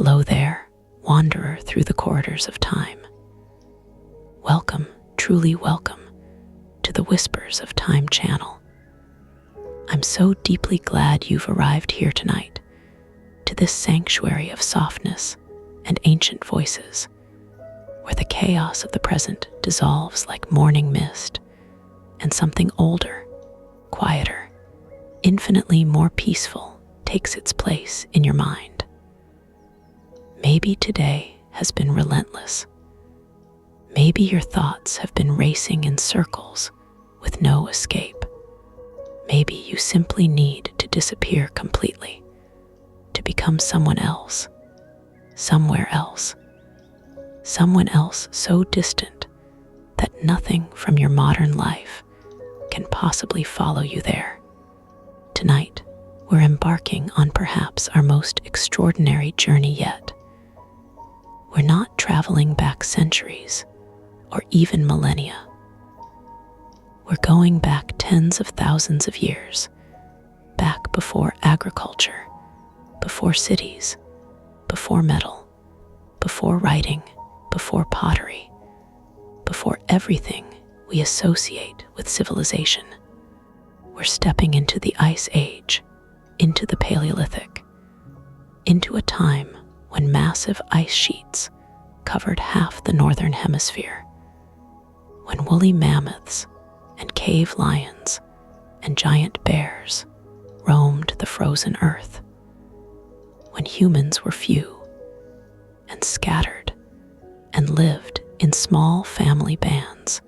Hello there, wanderer through the corridors of time. Welcome, truly welcome, to the Whispers of Time channel. I'm so deeply glad you've arrived here tonight, to this sanctuary of softness and ancient voices, where the chaos of the present dissolves like morning mist, and something older, quieter, infinitely more peaceful takes its place in your mind. Maybe today has been relentless. Maybe your thoughts have been racing in circles with no escape. Maybe you simply need to disappear completely, to become someone else, somewhere else, someone else so distant that nothing from your modern life can possibly follow you there. Tonight, we're embarking on perhaps our most extraordinary journey yet. We're not traveling back centuries or even millennia. We're going back tens of thousands of years, back before agriculture, before cities, before metal, before writing, before pottery, before everything we associate with civilization. We're stepping into the Ice Age, into the Paleolithic, into a time when massive ice sheets covered half the northern hemisphere, when woolly mammoths and cave lions and giant bears roamed the frozen earth, when humans were few and scattered and lived in small family bands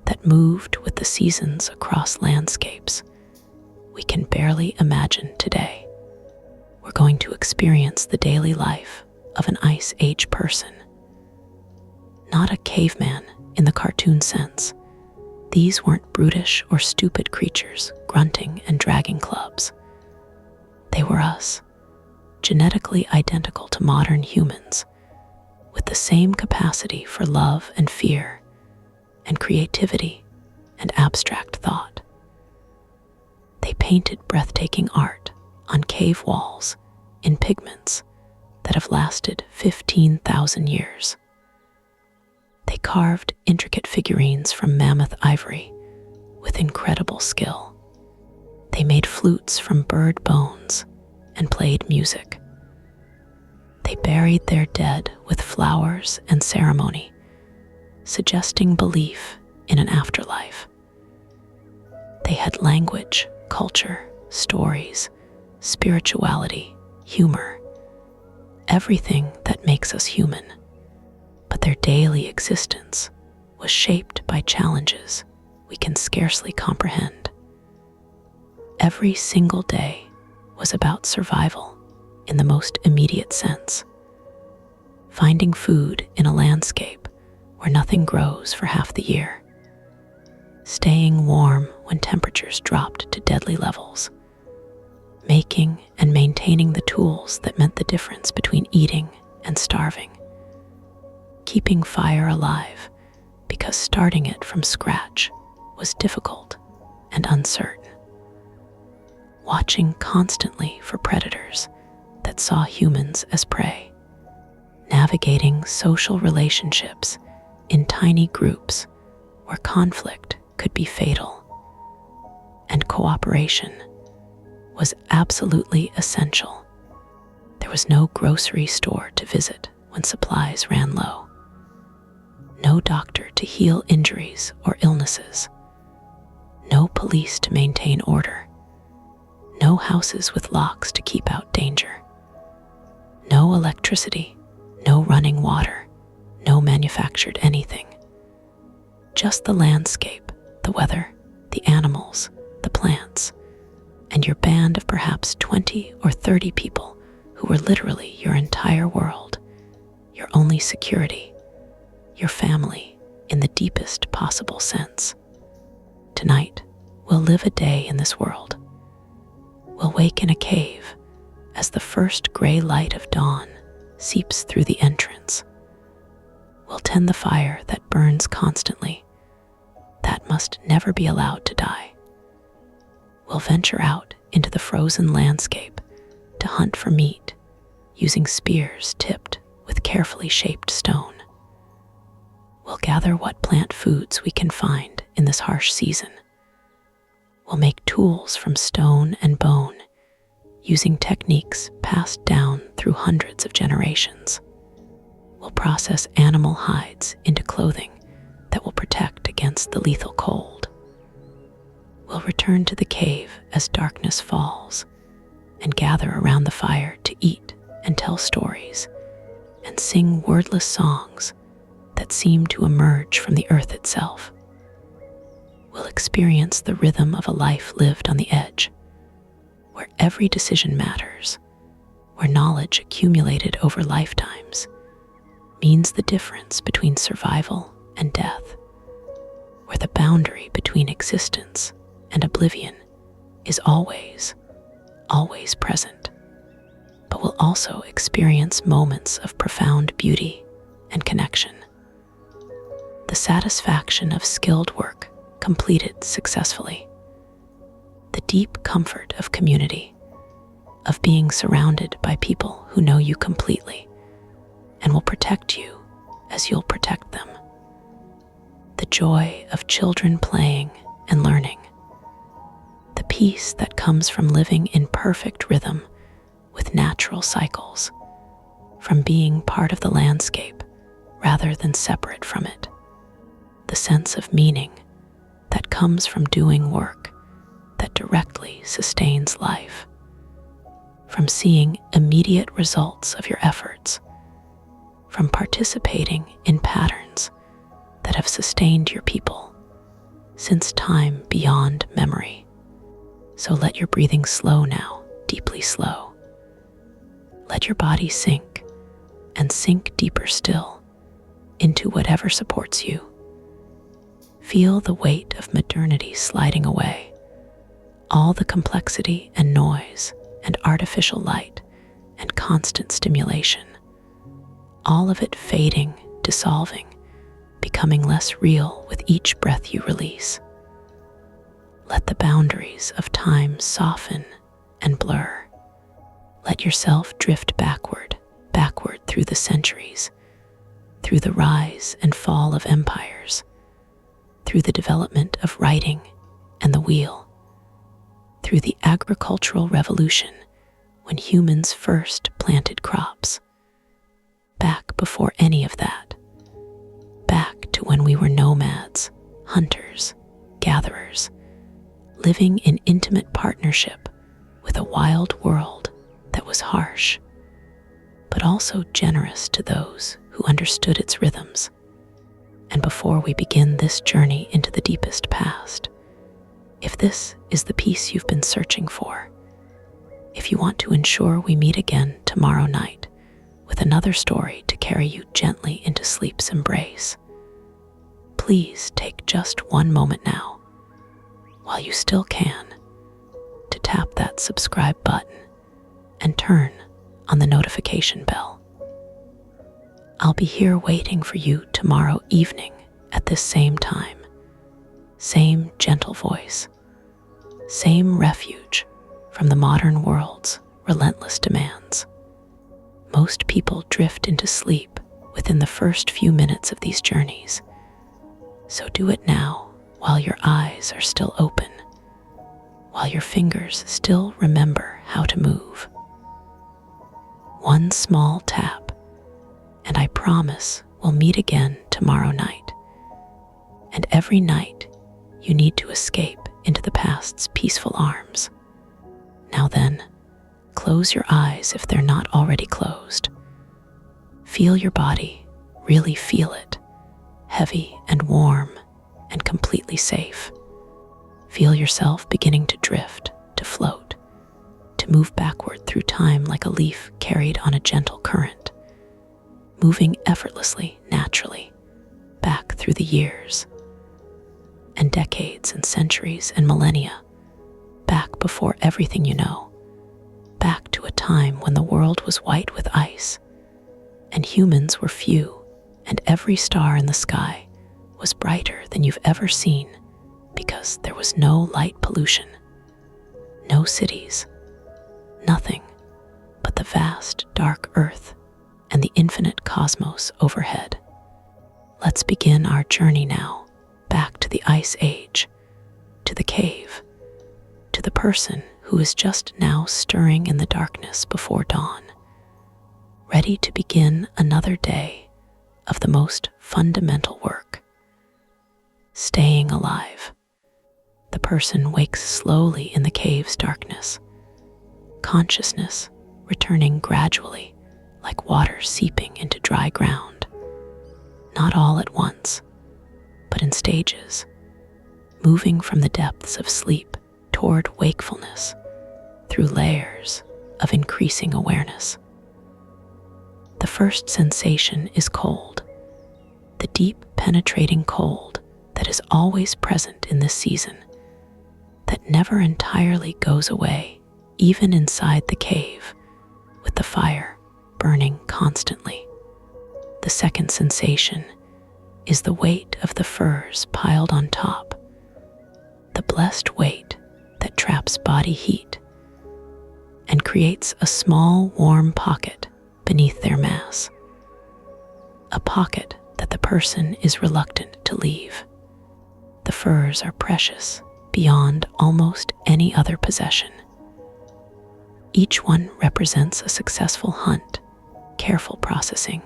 that moved with the seasons across landscapes we can barely imagine today. We're going to experience the daily life of an Ice Age person. Not a caveman in the cartoon sense. These weren't brutish or stupid creatures grunting and dragging clubs. They were us, genetically identical to modern humans, with the same capacity for love and fear, and creativity and abstract thought. They painted breathtaking art on cave walls in pigments that have lasted 15,000 years. They carved intricate figurines from mammoth ivory with incredible skill. They made flutes from bird bones and played music. They buried their dead with flowers and ceremony, suggesting belief in an afterlife. They had language, culture, stories, spirituality, humor, everything that makes us human. But their daily existence was shaped by challenges we can scarcely comprehend. Every single day was about survival in the most immediate sense. Finding food in a landscape where nothing grows for half the year. Staying warm when temperatures dropped to deadly levels. Making and maintaining the tools that meant the difference between eating and starving. Keeping fire alive because starting it from scratch was difficult and uncertain. Watching constantly for predators that saw humans as prey. Navigating social relationships in tiny groups where conflict could be fatal. And cooperation was absolutely essential. There was no grocery store to visit when supplies ran low. No doctor to heal injuries or illnesses. No police to maintain order. No houses with locks to keep out danger. No electricity, no running water, no manufactured anything. Just the landscape, the weather, the animals, the plants, and your band of perhaps 20 or 30 people who were literally your entire world, your only security, your family in the deepest possible sense. Tonight, we'll live a day in this world. We'll wake in a cave as the first gray light of dawn seeps through the entrance. We'll tend the fire that burns constantly, that must never be allowed to die. We'll venture out into the frozen landscape to hunt for meat, using spears tipped with carefully shaped stone. We'll gather what plant foods we can find in this harsh season. We'll make tools from stone and bone, using techniques passed down through hundreds of generations. We'll process animal hides into clothing that will protect against the lethal cold. We'll return to the cave as darkness falls and gather around the fire to eat and tell stories and sing wordless songs that seem to emerge from the earth itself. We'll experience the rhythm of a life lived on the edge, where every decision matters, where knowledge accumulated over lifetimes means the difference between survival and death, where the boundary between existence and oblivion is always present, but will also experience moments of profound beauty and connection. The satisfaction of skilled work completed successfully, the deep comfort of community, of being surrounded by people who know you completely and will protect you as you'll protect them, the joy of children playing and learning, the peace that comes from living in perfect rhythm with natural cycles, from being part of the landscape rather than separate from it, the sense of meaning that comes from doing work that directly sustains life, from seeing immediate results of your efforts, from participating in patterns that have sustained your people since time beyond memory. So let your breathing slow now, deeply slow. Let your body sink and sink deeper still into whatever supports you. Feel the weight of modernity sliding away, all the complexity and noise and artificial light and constant stimulation, all of it fading, dissolving, becoming less real with each breath you release. Let the boundaries of time soften and blur. Let yourself drift backward through the centuries, through the rise and fall of empires, through the development of writing and the wheel, through the agricultural revolution when humans first planted crops, back before any of that, back to when we were nomads, hunters, gatherers, living in intimate partnership with a wild world that was harsh, but also generous to those who understood its rhythms. And before we begin this journey into the deepest past, if this is the peace you've been searching for, if you want to ensure we meet again tomorrow night with another story to carry you gently into sleep's embrace, please take just one moment now, while you still can, to tap that subscribe button and turn on the notification bell. I'll be here waiting for you tomorrow evening at this same time, same gentle voice, same refuge from the modern world's relentless demands. Most people drift into sleep within the first few minutes of these journeys, so do it now while your eyes are still open, while your fingers still remember how to move. One small tap, and I promise we'll meet again tomorrow night. And every night, you need to escape into the past's peaceful arms. Now then, close your eyes if they're not already closed. Feel your body, really feel it, heavy and warm and completely safe. Feel yourself beginning to drift, to float, to move backward through time like a leaf carried on a gentle current, moving effortlessly, naturally, back through the years and decades and centuries and millennia, back before everything you know, back to a time when the world was white with ice and humans were few and every star in the sky was brighter than you've ever seen because there was no light pollution, no cities, nothing but the vast, dark earth and the infinite cosmos overhead. Let's begin our journey now, back to the Ice Age, to the cave, to the person who is just now stirring in the darkness before dawn, ready to begin another day of the most fundamental work, staying alive. The person wakes slowly in the cave's darkness, consciousness returning gradually like water seeping into dry ground, not all at once, but in stages, moving from the depths of sleep toward wakefulness through layers of increasing awareness. The first sensation is cold, the deep, penetrating cold that is always present in this season, that never entirely goes away, even inside the cave, with the fire burning constantly. The second sensation is the weight of the furs piled on top, the blessed weight that traps body heat and creates a small, warm pocket beneath their mass, a pocket that the person is reluctant to leave. The furs are precious beyond almost any other possession. Each one represents a successful hunt, careful processing,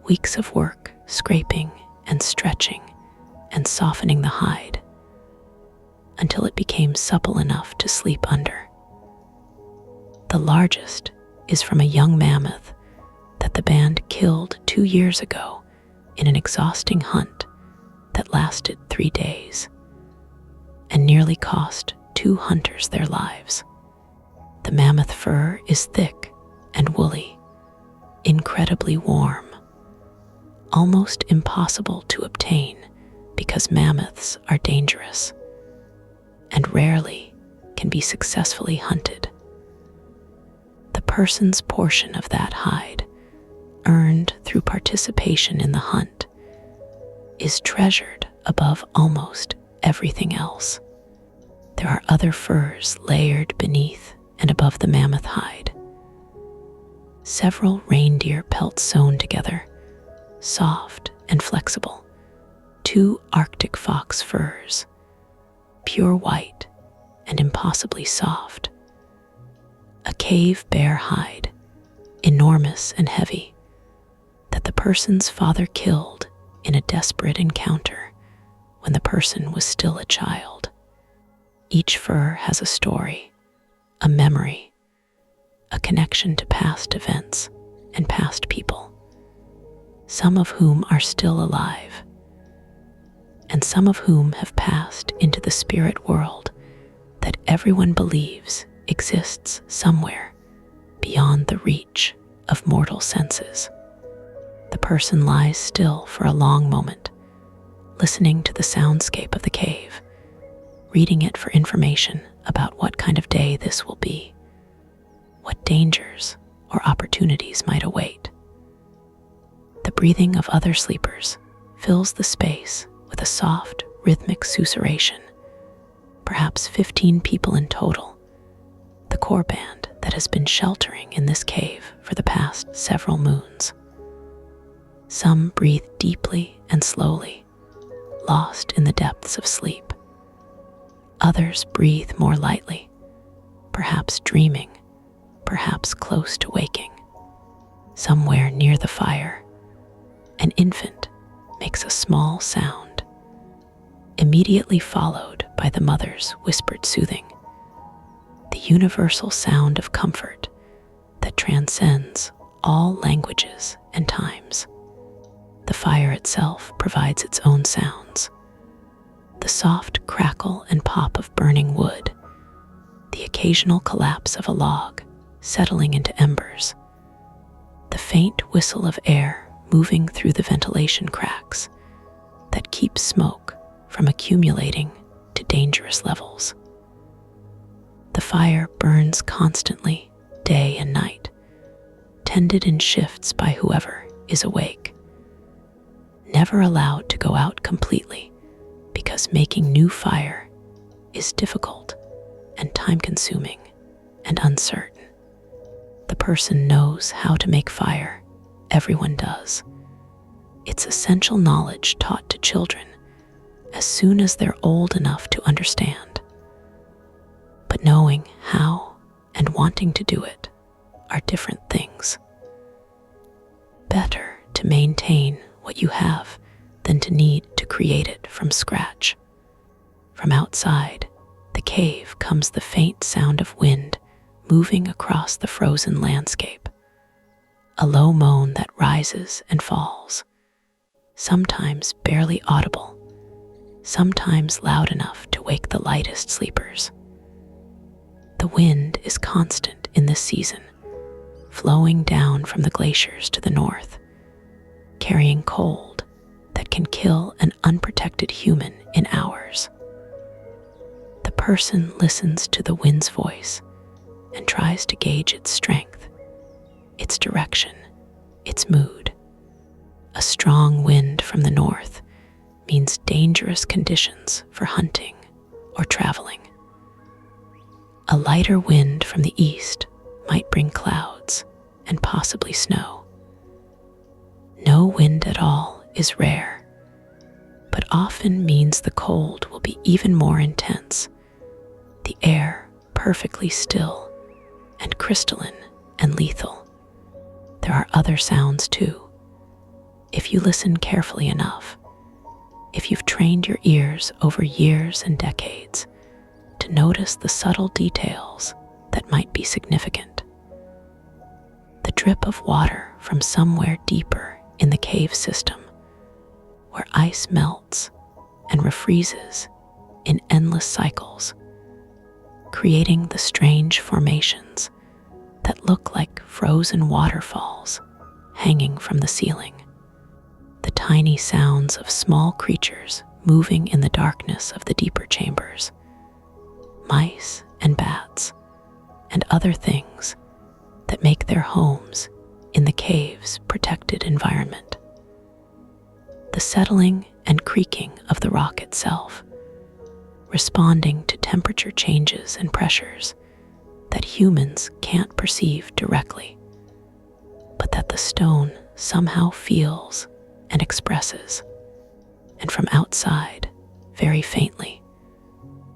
weeks of work scraping and stretching and softening the hide until it became supple enough to sleep under. The largest is from a young mammoth that the band killed 2 years ago in an exhausting hunt that lasted 3 days and nearly cost 2 hunters their lives. The mammoth fur is thick and woolly, incredibly warm, almost impossible to obtain because mammoths are dangerous and rarely can be successfully hunted. The person's portion of that hide, earned through participation in the hunt, is treasured above almost everything else. There are other furs layered beneath and above the mammoth hide. Several reindeer pelts sewn together, soft and flexible. 2 Arctic fox furs, pure white and impossibly soft. A cave bear hide, enormous and heavy, that the person's father killed in a desperate encounter when the person was still a child. Each fur has a story, a memory, a connection to past events and past people, some of whom are still alive, and some of whom have passed into the spirit world that everyone believes exists somewhere beyond the reach of mortal senses. The person lies still for a long moment, listening to the soundscape of the cave, reading it for information about what kind of day this will be, what dangers or opportunities might await. The breathing of other sleepers fills the space with a soft, rhythmic susurration, perhaps 15 people in total, the core band that has been sheltering in this cave for the past several moons. Some breathe deeply and slowly, lost in the depths of sleep. Others breathe more lightly, perhaps dreaming, perhaps close to waking. Somewhere near the fire, an infant makes a small sound, immediately followed by the mother's whispered soothing, the universal sound of comfort that transcends all languages and times. The fire itself provides its own sounds, the soft crackle and pop of burning wood, the occasional collapse of a log settling into embers, the faint whistle of air moving through the ventilation cracks that keep smoke from accumulating to dangerous levels. The fire burns constantly, day and night, tended in shifts by whoever is awake, never allowed to go out completely because making new fire is difficult and time-consuming and uncertain. The person knows how to make fire. Everyone does. It's essential knowledge taught to children as soon as they're old enough to understand. But knowing how and wanting to do it are different things. Better to maintain what you have than to need to create it from scratch. From outside the cave comes the faint sound of wind moving across the frozen landscape. A low moan that rises and falls, sometimes barely audible, sometimes loud enough to wake the lightest sleepers. The wind is constant in this season, flowing down from the glaciers to the north, carrying cold that can kill an unprotected human in hours. The person listens to the wind's voice and tries to gauge its strength, its direction, its mood. A strong wind from the north means dangerous conditions for hunting or traveling. A lighter wind from the east might bring clouds and possibly snow. No wind at all is rare, but often means the cold will be even more intense, the air perfectly still and crystalline and lethal. There are other sounds too. If you listen carefully enough, if you've trained your ears over years and decades to notice the subtle details that might be significant. The drip of water from somewhere deeper in the cave system, where ice melts and refreezes in endless cycles, creating the strange formations that look like frozen waterfalls hanging from the ceiling. The tiny sounds of small creatures moving in the darkness of the deeper chambers, mice and bats, and other things that make their homes in the cave's protected environment. The settling and creaking of the rock itself, responding to temperature changes and pressures that humans can't perceive directly, but that the stone somehow feels and expresses. And from outside, very faintly,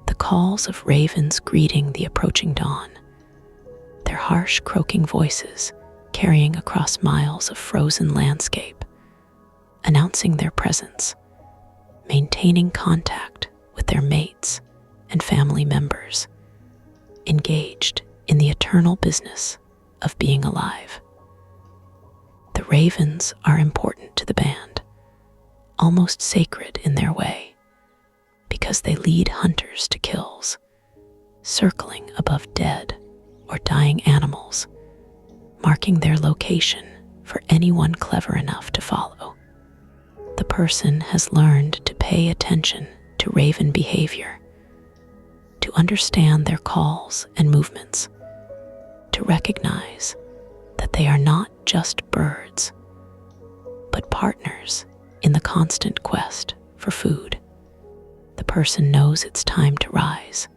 the calls of ravens greeting the approaching dawn, their harsh croaking voices carrying across miles of frozen landscape, announcing their presence, maintaining contact with their mates and family members, engaged in the eternal business of being alive. The ravens are important to the band, almost sacred in their way, because they lead hunters to kills, circling above dead or dying animals, marking their location for anyone clever enough to follow. The person has learned to pay attention to raven behavior, to understand their calls and movements, to recognize that they are not just birds, but partners in the constant quest for food. The person knows it's time to rise,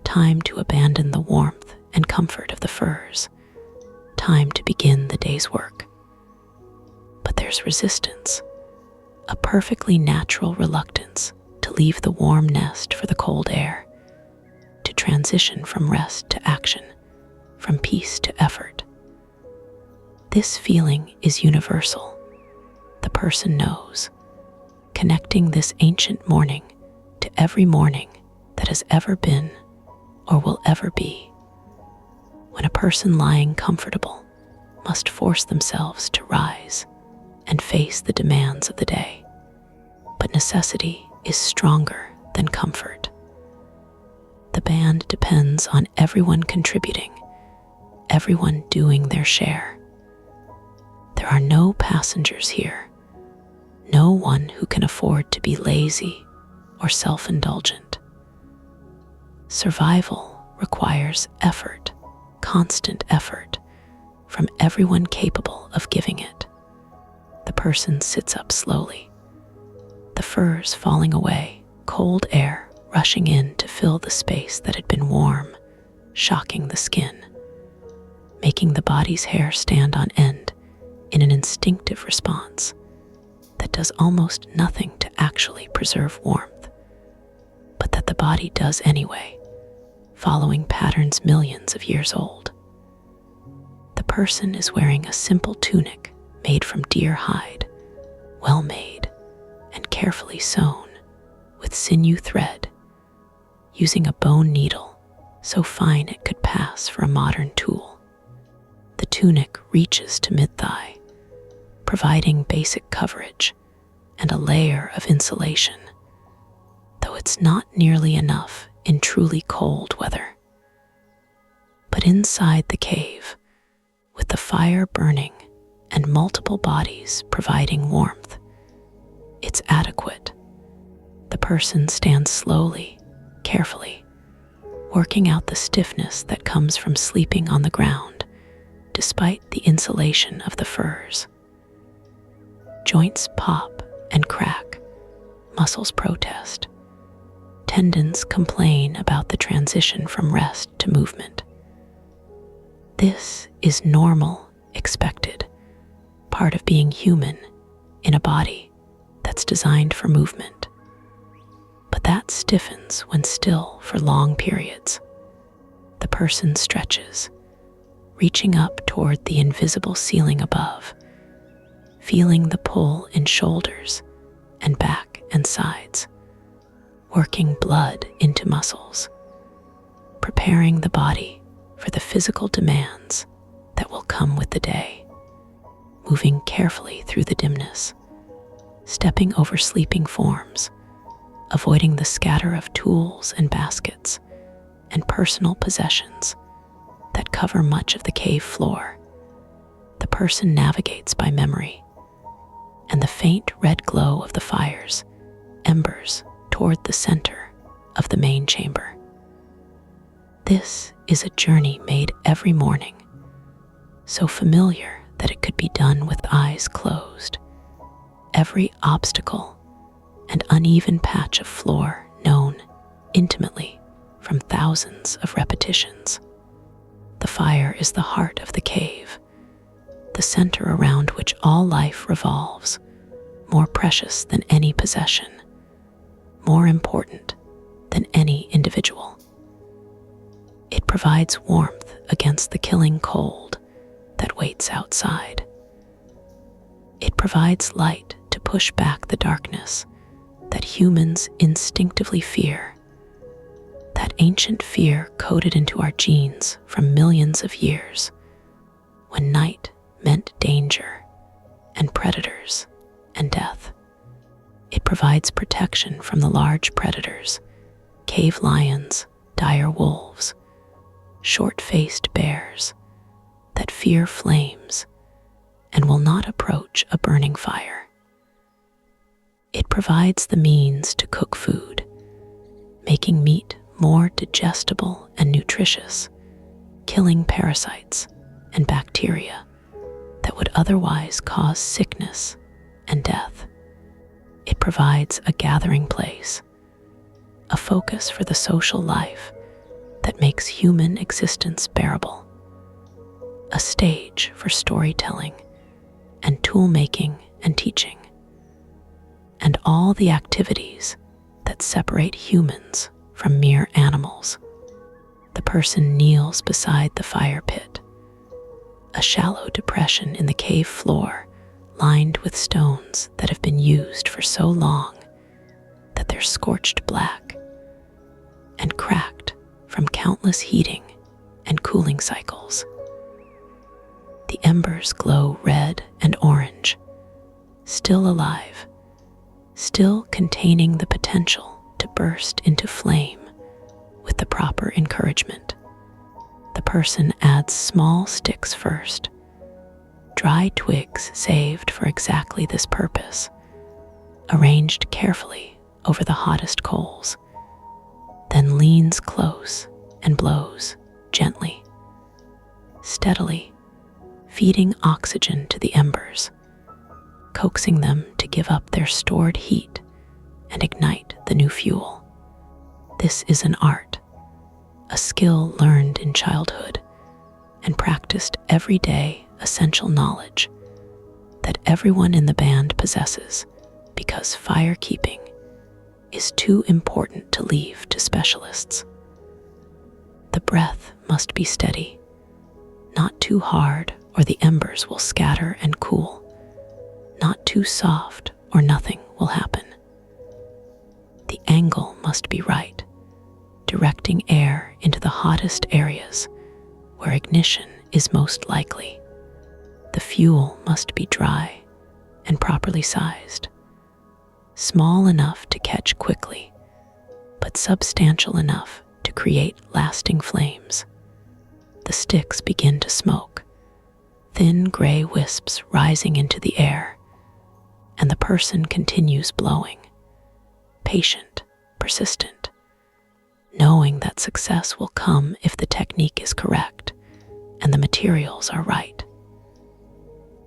time to abandon the warmth and comfort of the furs, time to begin the day's work. But there's resistance, a perfectly natural reluctance to leave the warm nest for the cold air, to transition from rest to action, from peace to effort. This feeling is universal. The person knows, connecting this ancient morning to every morning that has ever been or will ever be. When a person lying comfortable must force themselves to rise and face the demands of the day. But necessity is stronger than comfort. The band depends on everyone contributing, everyone doing their share. There are no passengers here, no one who can afford to be lazy or self-indulgent. Survival requires effort, constant effort, from everyone capable of giving it. The person sits up slowly, the furs falling away, cold air rushing in to fill the space that had been warm, shocking the skin. making the body's hair stand on end in an instinctive response that does almost nothing to actually preserve warmth, but that the body does anyway, following patterns millions of years old. The person is wearing a simple tunic made from deer hide, well made and carefully sewn with sinew thread, using a bone needle so fine it could pass for a modern tool. The tunic reaches to mid-thigh, providing basic coverage and a layer of insulation, though it's not nearly enough in truly cold weather. But inside the cave, with the fire burning and multiple bodies providing warmth, it's adequate. The person stands slowly, carefully, working out the stiffness that comes from sleeping on the ground, despite the insulation of the furs. Joints pop and crack, muscles protest, tendons complain about the transition from rest to movement. This is normal, expected, part of being human in a body that's designed for movement. But that stiffens when still for long periods. The person stretches, reaching up toward the invisible ceiling above, feeling the pull in shoulders and back and sides, working blood into muscles, preparing the body for the physical demands that will come with the day, moving carefully through the dimness, stepping over sleeping forms, avoiding the scatter of tools and baskets and personal possessions that cover much of the cave floor. The person navigates by memory and the faint red glow of the fires, embers toward the center of the main chamber. This is a journey made every morning, so familiar that it could be done with eyes closed. Every obstacle and uneven patch of floor known intimately from thousands of repetitions. The fire is the heart of the cave, the center around which all life revolves, more precious than any possession, more important than any individual. It provides warmth against the killing cold that waits outside. It provides light to push back the darkness that humans instinctively fear, that ancient fear coded into our genes from millions of years, when night meant danger and predators and death. It provides protection from the large predators, cave lions, dire wolves, short-faced bears that fear flames and will not approach a burning fire. It provides the means to cook food, making meat more digestible and nutritious, killing parasites and bacteria that would otherwise cause sickness and death. It provides a gathering place, a focus for the social life that makes human existence bearable, a stage for storytelling and tool-making and teaching, and all the activities that separate humans from mere animals. The person kneels beside the fire pit, a shallow depression in the cave floor lined with stones that have been used for so long that they're scorched black and cracked from countless heating and cooling cycles. The embers glow red and orange, still alive, still containing the potential to burst into flame with the proper encouragement. The person adds small sticks first, dry twigs saved for exactly this purpose, arranged carefully over the hottest coals, then leans close and blows gently, steadily, feeding oxygen to the embers, coaxing them to give up their stored heat and ignite the new fuel. This is an art, a skill learned in childhood and practiced everyday essential knowledge that everyone in the band possesses, because firekeeping is too important to leave to specialists. The breath must be steady, not too hard or the embers will scatter and cool, not too soft or nothing will happen. The angle must be right, directing air into the hottest areas where ignition is most likely. The fuel must be dry and properly sized, small enough to catch quickly, but substantial enough to create lasting flames. The sticks begin to smoke, thin gray wisps rising into the air, and the person continues blowing, patient, persistent, knowing that success will come if the technique is correct and the materials are right.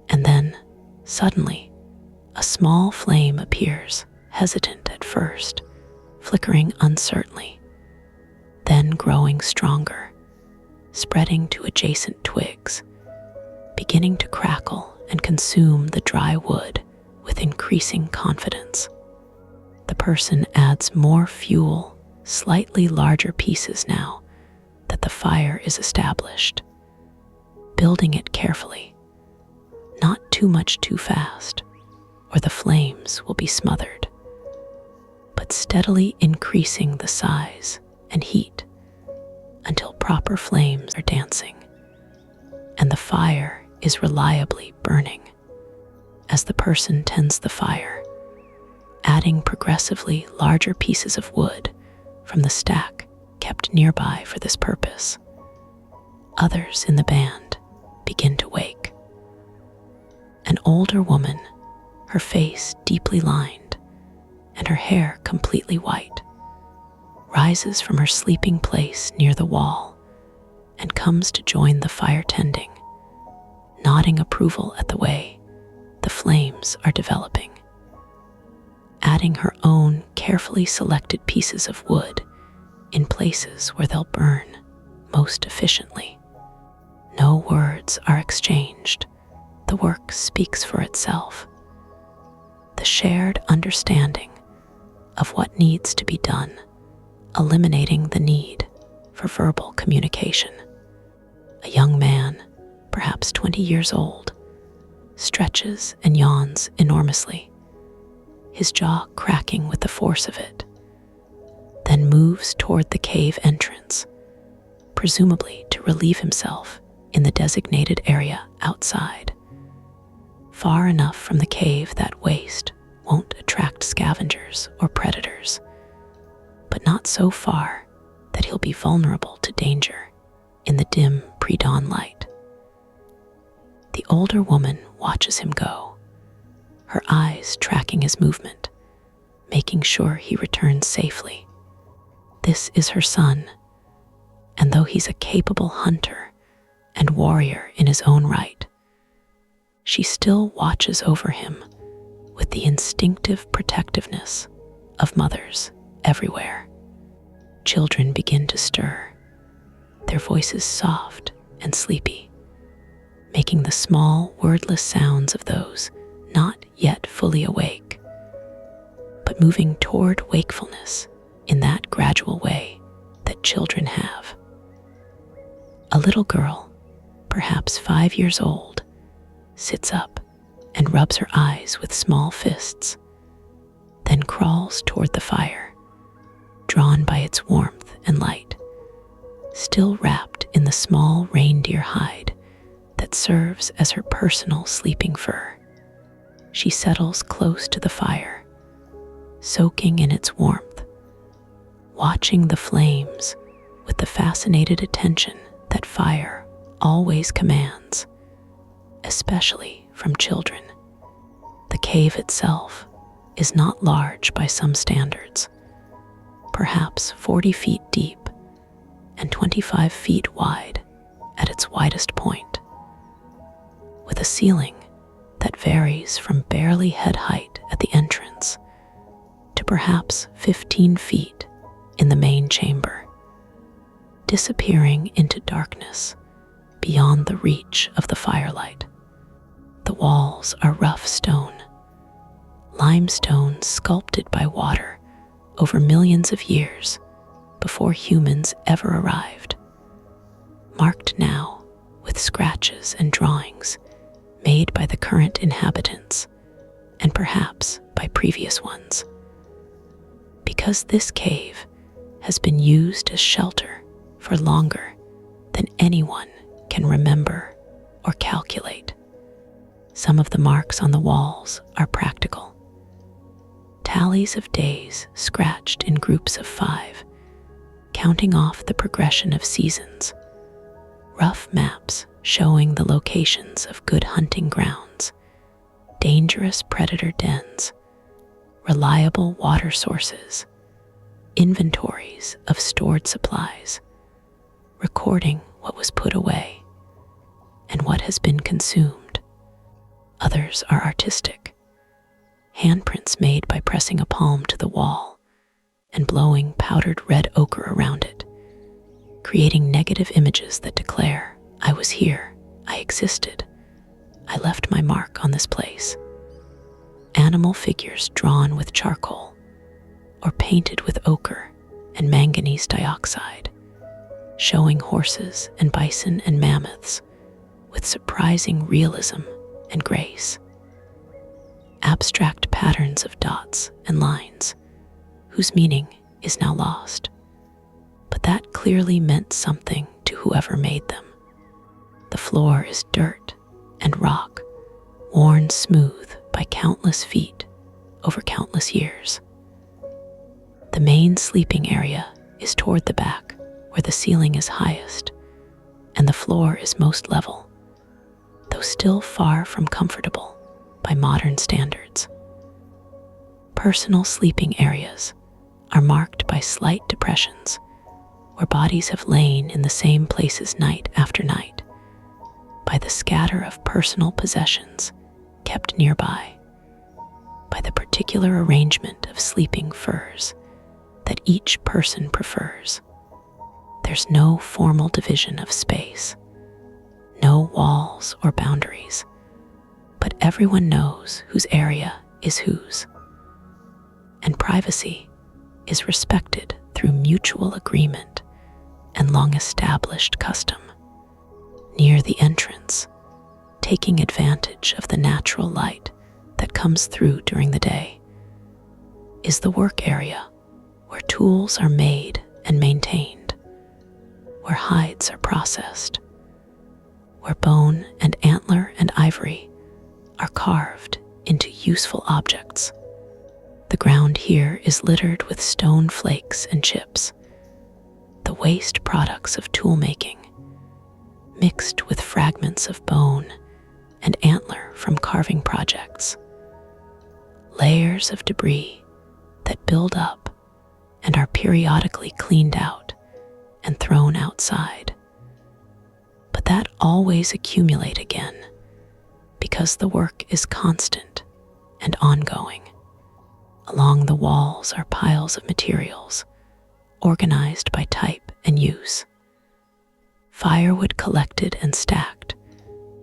And then, suddenly, a small flame appears, hesitant at first, flickering uncertainly, then growing stronger, spreading to adjacent twigs, beginning to crackle and consume the dry wood with increasing confidence. The person adds more fuel, slightly larger pieces now that the fire is established, building it carefully, not too much too fast, or the flames will be smothered, but steadily increasing the size and heat until proper flames are dancing, and the fire is reliably burning. As the person tends the fire, adding progressively larger pieces of wood from the stack kept nearby for this purpose, others in the band begin to wake. An older woman, her face deeply lined and her hair completely white, rises from her sleeping place near the wall and comes to join the fire tending, nodding approval at the way the flames are developing, adding her own carefully selected pieces of wood in places where they'll burn most efficiently. No words are exchanged. The work speaks for itself. The shared understanding of what needs to be done, eliminating the need for verbal communication. A young man, perhaps 20 years old, stretches and yawns enormously, his jaw cracking with the force of it, then moves toward the cave entrance, presumably to relieve himself in the designated area outside, far enough from the cave that waste won't attract scavengers or predators, but not so far that he'll be vulnerable to danger in the dim pre-dawn light. The older woman watches him go, her eyes tracking his movement, making sure he returns safely. This is her son, and though he's a capable hunter and warrior in his own right, she still watches over him with the instinctive protectiveness of mothers everywhere. Children begin to stir, their voices soft and sleepy, making the small, wordless sounds of those not yet fully awake, but moving toward wakefulness in that gradual way that children have. A little girl, perhaps 5 years old, sits up and rubs her eyes with small fists, then crawls toward the fire, drawn by its warmth and light, still wrapped in the small reindeer hide that serves as her personal sleeping fur. She settles close to the fire, soaking in its warmth, watching the flames with the fascinated attention that fire always commands, especially from children. The cave itself is not large by some standards, perhaps 40 feet deep and 25 feet wide at its widest point, with a ceiling that varies from barely head height at the entrance to perhaps 15 feet in the main chamber, disappearing into darkness beyond the reach of the firelight. The walls are rough stone, limestone sculpted by water over millions of years before humans ever arrived, marked now with scratches and drawings made by the current inhabitants and perhaps by previous ones. Because this cave has been used as shelter for longer than anyone can remember or calculate. Some of the marks on the walls are practical. Tallies of days scratched in groups of 5, counting off the progression of seasons. Rough maps showing the locations of good hunting grounds, dangerous predator dens, reliable water sources, inventories of stored supplies, recording what was put away and what has been consumed. Others are artistic, handprints made by pressing a palm to the wall and blowing powdered red ochre around it, creating negative images that declare, "I was here, I existed, I left my mark on this place." Animal figures drawn with charcoal or painted with ochre and manganese dioxide, showing horses and bison and mammoths with surprising realism and grace. Abstract patterns of dots and lines, whose meaning is now lost, but that clearly meant something to whoever made them. The floor is dirt and rock, worn smooth by countless feet over countless years. The main sleeping area is toward the back, where the ceiling is highest and the floor is most level, though still far from comfortable by modern standards. Personal sleeping areas are marked by slight depressions where bodies have lain in the same places night after night, by the scatter of personal possessions kept nearby, by the particular arrangement of sleeping furs that each person prefers. There's no formal division of space, no walls or boundaries, but everyone knows whose area is whose. And privacy is respected through mutual agreement and long-established custom. Near the entrance, taking advantage of the natural light that comes through during the day, is the work area where tools are made and maintained, where hides are processed, where bone and antler and ivory are carved into useful objects. The ground here is littered with stone flakes and chips, the waste products of tool making, mixed with fragments of bone and antler from carving projects. Layers of debris that build up and are periodically cleaned out and thrown outside, but that always accumulate again because the work is constant and ongoing. Along the walls are piles of materials, organized by type and use. Firewood collected and stacked,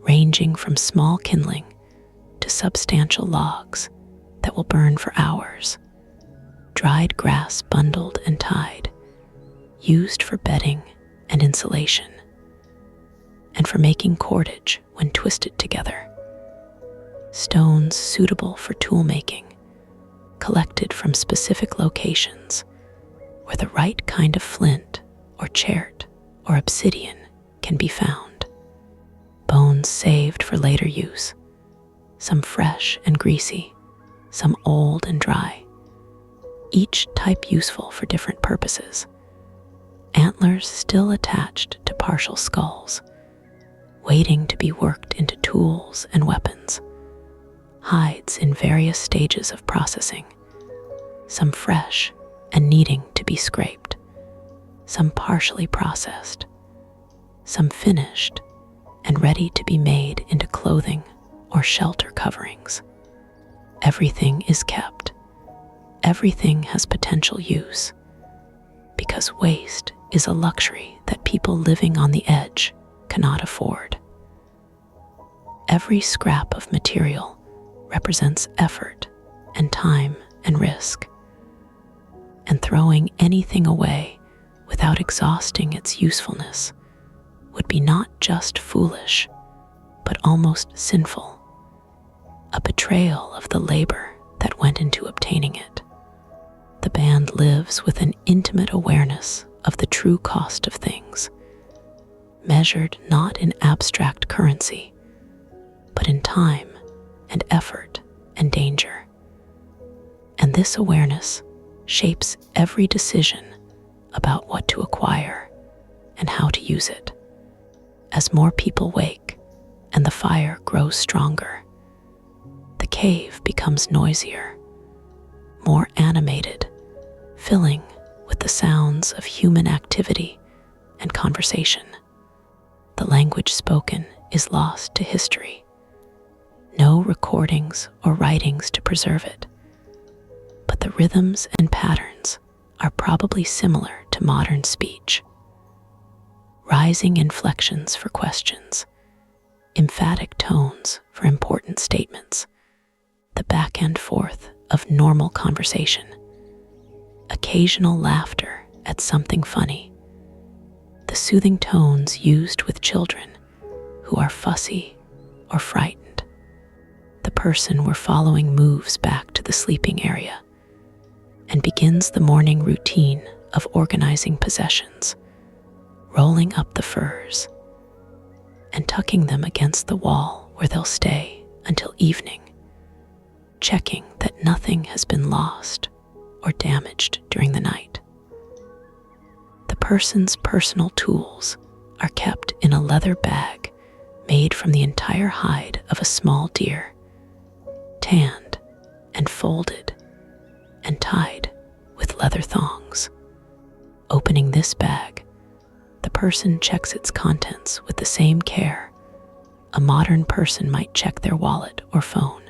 ranging from small kindling to substantial logs that will burn for hours. Dried grass bundled and tied, used for bedding and insulation, and for making cordage when twisted together. Stones suitable for tool making, collected from specific locations where the right kind of flint or chert or obsidian can be found. Bones saved for later use, some fresh and greasy, some old and dry, each type useful for different purposes. Antlers still attached to partial skulls, waiting to be worked into tools and weapons. Hides in various stages of processing, some fresh and needing to be scraped, some partially processed, some finished and ready to be made into clothing or shelter coverings. Everything is kept. Everything has potential use, because waste is a luxury that people living on the edge cannot afford. Every scrap of material represents effort and time and risk, and throwing anything away without exhausting its usefulness would be not just foolish, but almost sinful, a betrayal of the labor that went into obtaining it. The band lives with an intimate awareness of the true cost of things, measured not in abstract currency, but in time and effort and danger. And this awareness shapes every decision about what to acquire and how to use it. As more people wake and the fire grows stronger, the cave becomes noisier, more animated, filling with the sounds of human activity and conversation. The language spoken is lost to history. No recordings or writings to preserve it, but the rhythms and patterns are probably similar to modern speech. Rising inflections for questions, emphatic tones for important statements, the back and forth of normal conversation, occasional laughter at something funny, the soothing tones used with children who are fussy or frightened. The person we're following moves back to the sleeping area and begins the morning routine of organizing possessions, rolling up the furs and tucking them against the wall where they'll stay until evening, checking that nothing has been lost or damaged during the night. The person's personal tools are kept in a leather bag made from the entire hide of a small deer, tanned and folded and tied with leather thongs. Opening this bag, the person checks its contents with the same care a modern person might check their wallet or phone.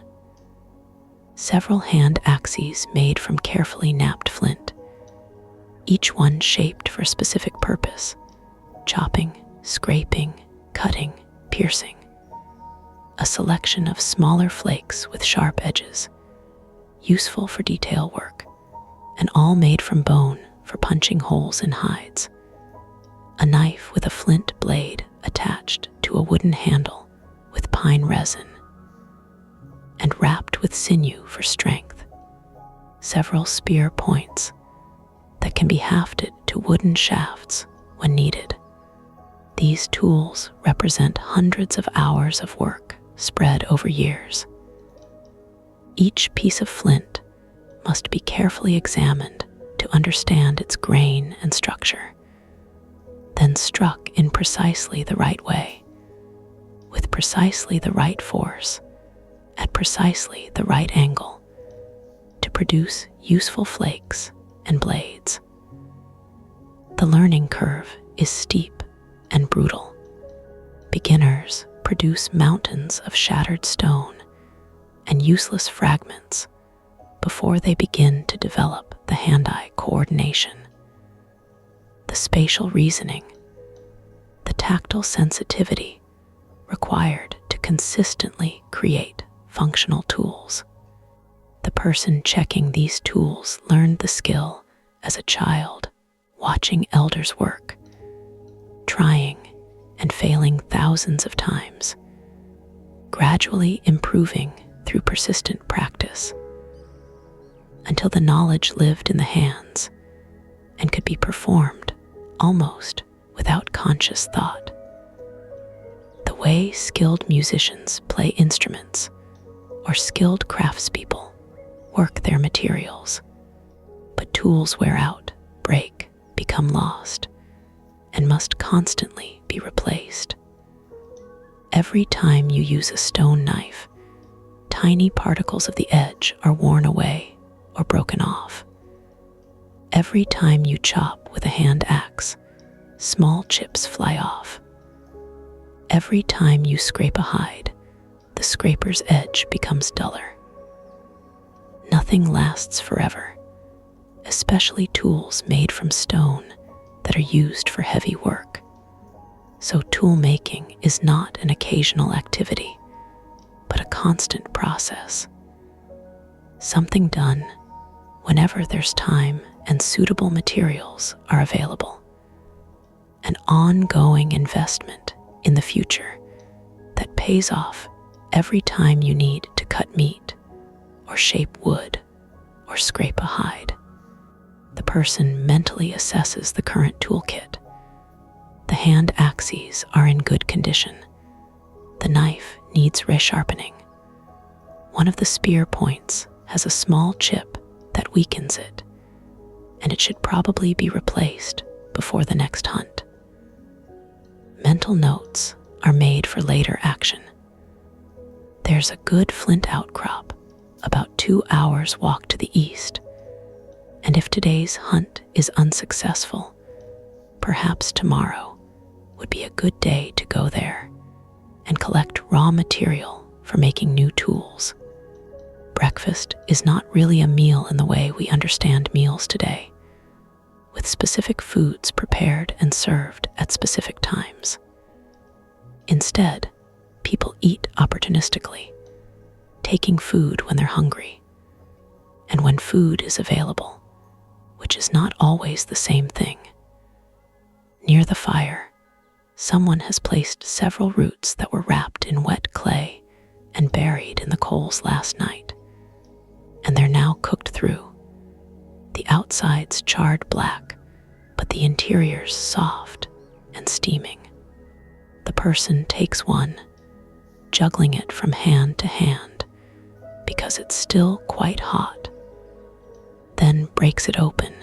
Several hand axes made from carefully knapped flint, each one shaped for a specific purpose: chopping, scraping, cutting, piercing. A selection of smaller flakes with sharp edges, useful for detail work, and all made from bone for punching holes in hides. A knife with a flint blade attached to a wooden handle with pine resin, and wrapped with sinew for strength. Several spear points that can be hafted to wooden shafts when needed. These tools represent hundreds of hours of work spread over years. Each piece of flint must be carefully examined to understand its grain and structure, then struck in precisely the right way, with precisely the right force, at precisely the right angle, to produce useful flakes and blades. The learning curve is steep and brutal. Beginners produce mountains of shattered stone and useless fragments before they begin to develop the hand-eye coordination, the spatial reasoning, the tactile sensitivity required to consistently create functional tools. The person checking these tools learned the skill as a child, watching elders work, trying and failing thousands of times, gradually improving through persistent practice, until the knowledge lived in the hands and could be performed almost without conscious thought. The way skilled musicians play instruments or skilled craftspeople work their materials, but tools wear out, break, become lost, and must constantly be replaced. Every time you use a stone knife, tiny particles of the edge are worn away or broken off. Every time you chop with a hand axe, small chips fly off. Every time you scrape a hide, the scraper's edge becomes duller. Nothing lasts forever, especially tools made from stone that are used for heavy work. So tool making is not an occasional activity, but a constant process. Something done whenever there's time and suitable materials are available. An ongoing investment in the future that pays off every time you need to cut meat or shape wood or scrape a hide. The person mentally assesses the current toolkit. The hand axes are in good condition. The knife needs resharpening. One of the spear points has a small chip that weakens it, and it should probably be replaced before the next hunt. Mental notes are made for later action. There's a good flint outcrop about 2 hours walk to the east, and if today's hunt is unsuccessful, perhaps tomorrow would be a good day to go there and collect raw material for making new tools. Breakfast is not really a meal in the way we understand meals today, with specific foods prepared and served at specific times. Instead, people eat opportunistically, taking food when they're hungry, and when food is available, which is not always the same thing. Near the fire, someone has placed several roots that were wrapped in wet clay and buried in the coals last night, and they're now cooked through. The outsides charred black, but the interiors soft and steaming. The person takes one, juggling it from hand to hand because it's still quite hot, then breaks it open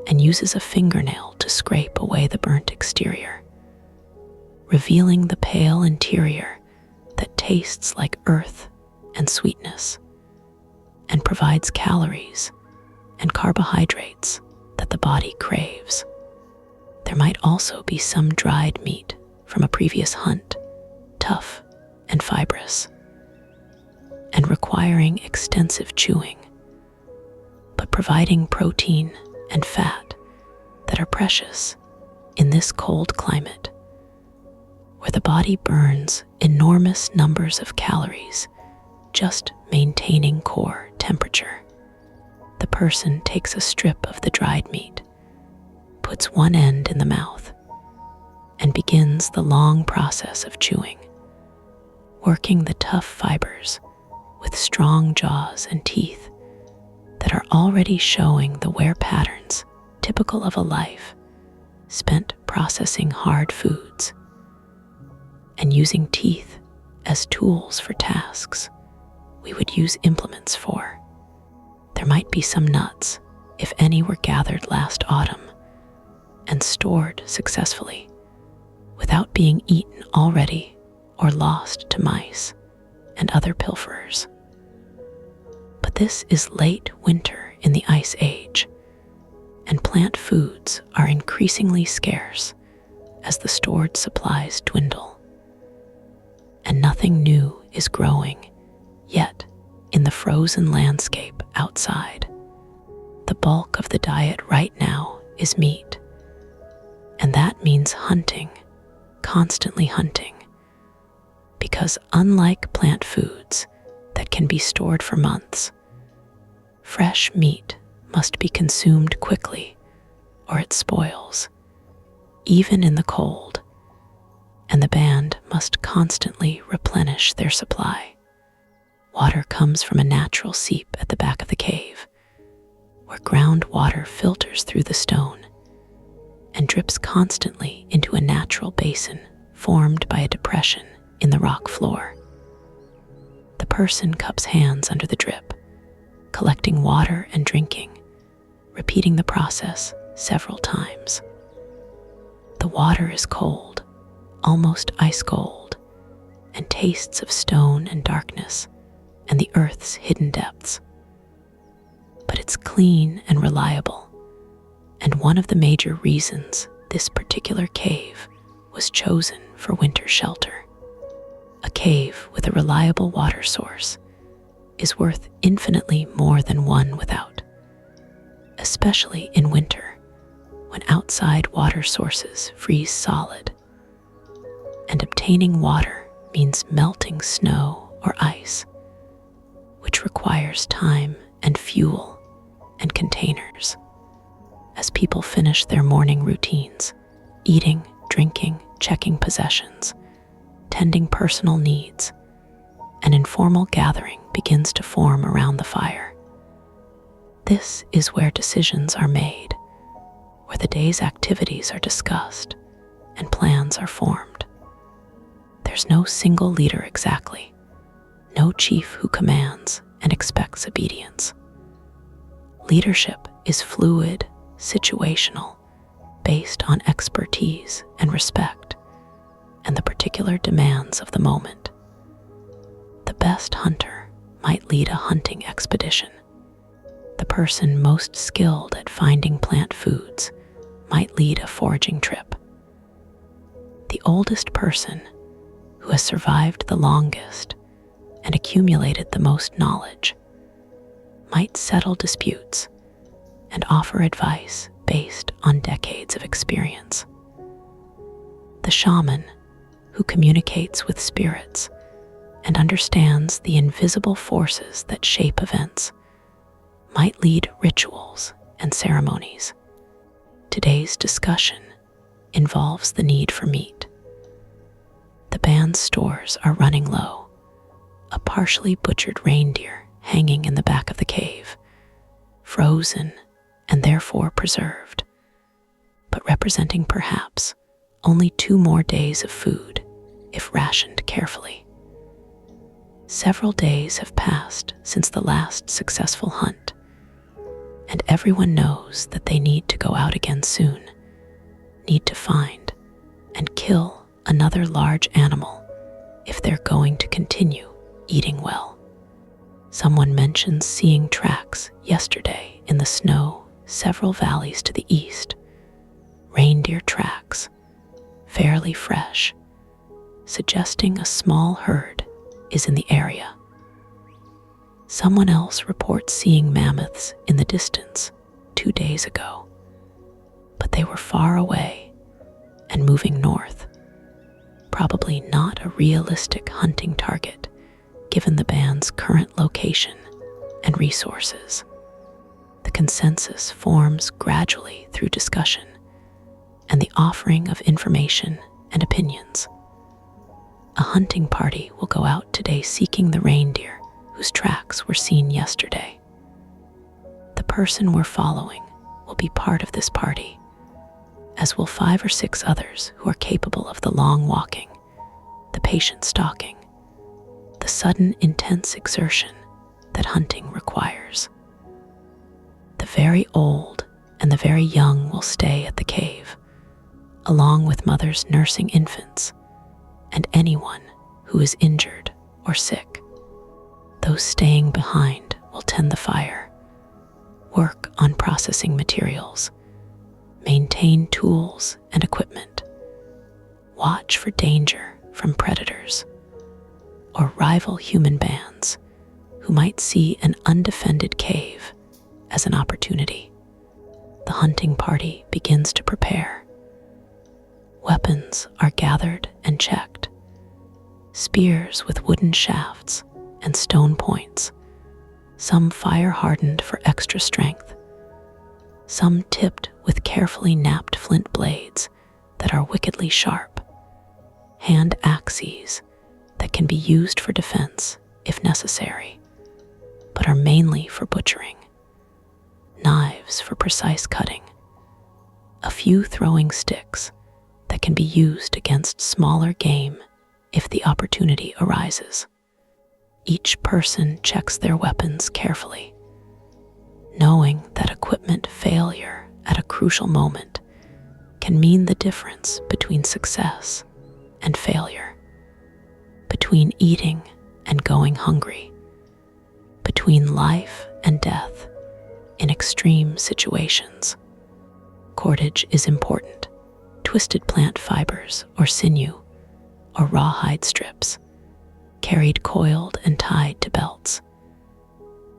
and uses a fingernail to scrape away the burnt exterior, revealing the pale interior that tastes like earth and sweetness and provides calories and carbohydrates that the body craves. There might also be some dried meat from a previous hunt, tough and fibrous, and requiring extensive chewing, but providing protein and fat that are precious in this cold climate, where the body burns enormous numbers of calories just maintaining core temperature. The person takes a strip of the dried meat, puts one end in the mouth, and begins the long process of chewing, working the tough fibers with strong jaws and teeth that are already showing the wear patterns typical of a life spent processing hard foods and using teeth as tools for tasks we would use implements for. There might be some nuts, if any were gathered last autumn and stored successfully without being eaten already or lost to mice and other pilferers. But this is late winter in the Ice Age, and plant foods are increasingly scarce as the stored supplies dwindle. And nothing new is growing yet in the frozen landscape outside. The bulk of the diet right now is meat, and that means hunting, constantly hunting, because unlike plant foods that can be stored for months, fresh meat must be consumed quickly or it spoils, even in the cold, and the band must constantly replenish their supply. Water comes from a natural seep at the back of the cave, where groundwater filters through the stone and drips constantly into a natural basin formed by a depression in the rock floor. The person cups hands under the drip, collecting water and drinking, repeating the process several times. The water is cold, almost ice cold, and tastes of stone and darkness and the earth's hidden depths. But it's clean and reliable, and one of the major reasons this particular cave was chosen for winter shelter. A cave with a reliable water source is worth infinitely more than one without, especially in winter when outside water sources freeze solid obtaining water means melting snow or ice, which requires time and fuel and containers. As people finish their morning routines, eating, drinking, checking possessions, tending personal needs, an informal gathering begins to form around the fire. This is where decisions are made, where the day's activities are discussed and plans are formed. There's no single leader exactly, no chief who commands and expects obedience. Leadership is fluid, situational, based on expertise and respect, and the particular demands of the moment. The best hunter might lead a hunting expedition. The person most skilled at finding plant foods might lead a foraging trip. The oldest person, who has survived the longest and accumulated the most knowledge, might settle disputes and offer advice based on decades of experience. The shaman, who communicates with spirits and understands the invisible forces that shape events, might lead rituals and ceremonies. Today's discussion involves the need for meat. The band's stores are running low, a partially butchered reindeer hanging in the back of the cave, frozen and therefore preserved, but representing perhaps only 2 more days of food if rationed carefully. Several days have passed since the last successful hunt, and everyone knows that they need to go out again soon, need to find and kill another large animal if they're going to continue eating well. Someone mentions seeing tracks yesterday in the snow several valleys to the east, reindeer tracks, fairly fresh, suggesting a small herd is in the area. Someone else reports seeing mammoths in the distance 2 days ago, but they were far away and moving north, probably not a realistic hunting target given the band's current location and resources. The consensus forms gradually through discussion and the offering of information and opinions. A hunting party will go out today seeking the reindeer whose tracks were seen yesterday. The person we're following will be part of this party, as will 5 or 6 others who are capable of the long walking, the patient stalking, the sudden intense exertion that hunting requires. The very old and the very young will stay at the cave, along with mothers nursing infants and anyone who is injured or sick. Those staying behind will tend the fire, work on processing materials, maintain tools and equipment, watch for danger from predators, or rival human bands who might see an undefended cave as an opportunity. The hunting party begins to prepare. Weapons are gathered and checked. Spears with wooden shafts and stone points, some fire-hardened for extra strength, some tipped with carefully knapped flint blades that are wickedly sharp, hand axes that can be used for defense if necessary, but are mainly for butchering, knives for precise cutting, a few throwing sticks that can be used against smaller game if the opportunity arises. Each person checks their weapons carefully, knowing that equipment failure at a crucial moment can mean the difference between success and failure, between eating and going hungry, between life and death in extreme situations. Cordage is important. Twisted plant fibers or sinew or rawhide strips, carried coiled and tied to belts,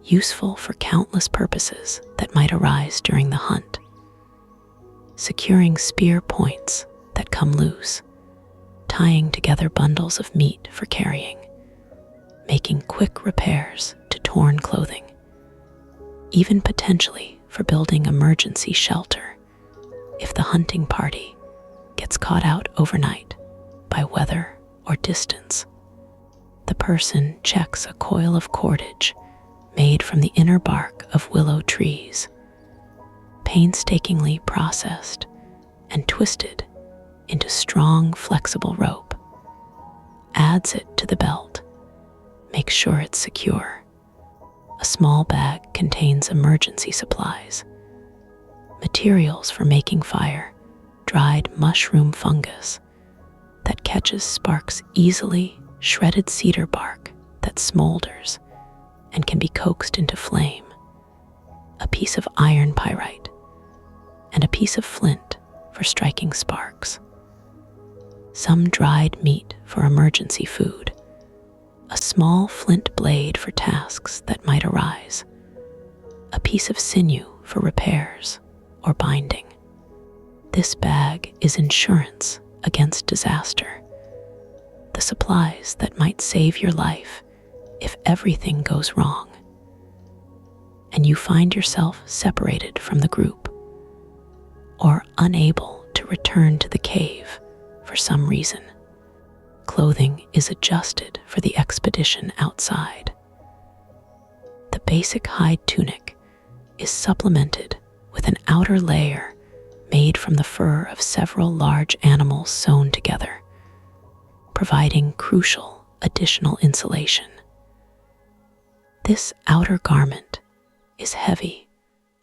useful for countless purposes that might arise during the hunt. Securing spear points that come loose, tying together bundles of meat for carrying, making quick repairs to torn clothing, even potentially for building emergency shelter if the hunting party gets caught out overnight by weather or distance. The person checks a coil of cordage made from the inner bark of willow trees, painstakingly processed and twisted into strong, flexible rope, adds it to the belt, makes sure it's secure. A small bag contains emergency supplies, materials for making fire, dried mushroom fungus that catches sparks easily, shredded cedar bark that smolders and can be coaxed into flame, a piece of iron pyrite, and a piece of flint for striking sparks. Some dried meat for emergency food, a small flint blade for tasks that might arise, a piece of sinew for repairs or binding. This bag is insurance against disaster, the supplies that might save your life if everything goes wrong, and you find yourself separated from the group or unable to return to the cave for some reason. Clothing is adjusted for the expedition outside. The basic hide tunic is supplemented with an outer layer made from the fur of several large animals sewn together, providing crucial additional insulation. This outer garment is heavy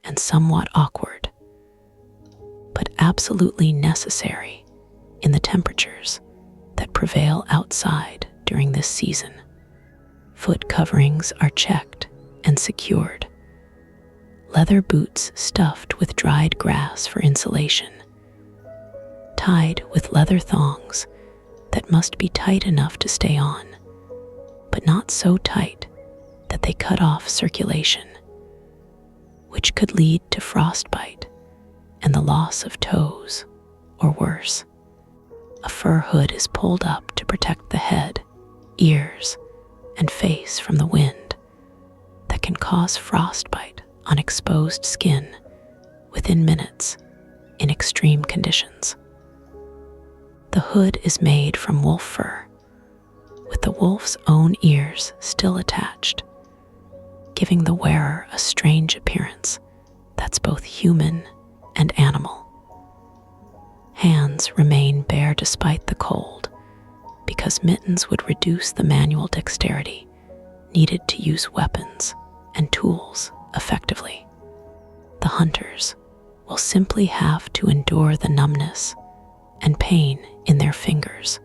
and somewhat awkward, but absolutely necessary in the temperatures that prevail outside during this season. Foot coverings are checked and secured. Leather boots stuffed with dried grass for insulation, tied with leather thongs that must be tight enough to stay on, but not so tight that they cut off circulation, which could lead to frostbite and the loss of toes, or worse. A fur hood is pulled up to protect the head, ears, and face from the wind that can cause frostbite on exposed skin within minutes in extreme conditions. The hood is made from wolf fur, with the wolf's own ears still attached, giving the wearer a strange appearance that's both human and animal. Hands remain bare despite the cold, because mittens would reduce the manual dexterity needed to use weapons and tools effectively. The hunters will simply have to endure the numbness and pain in their fingers,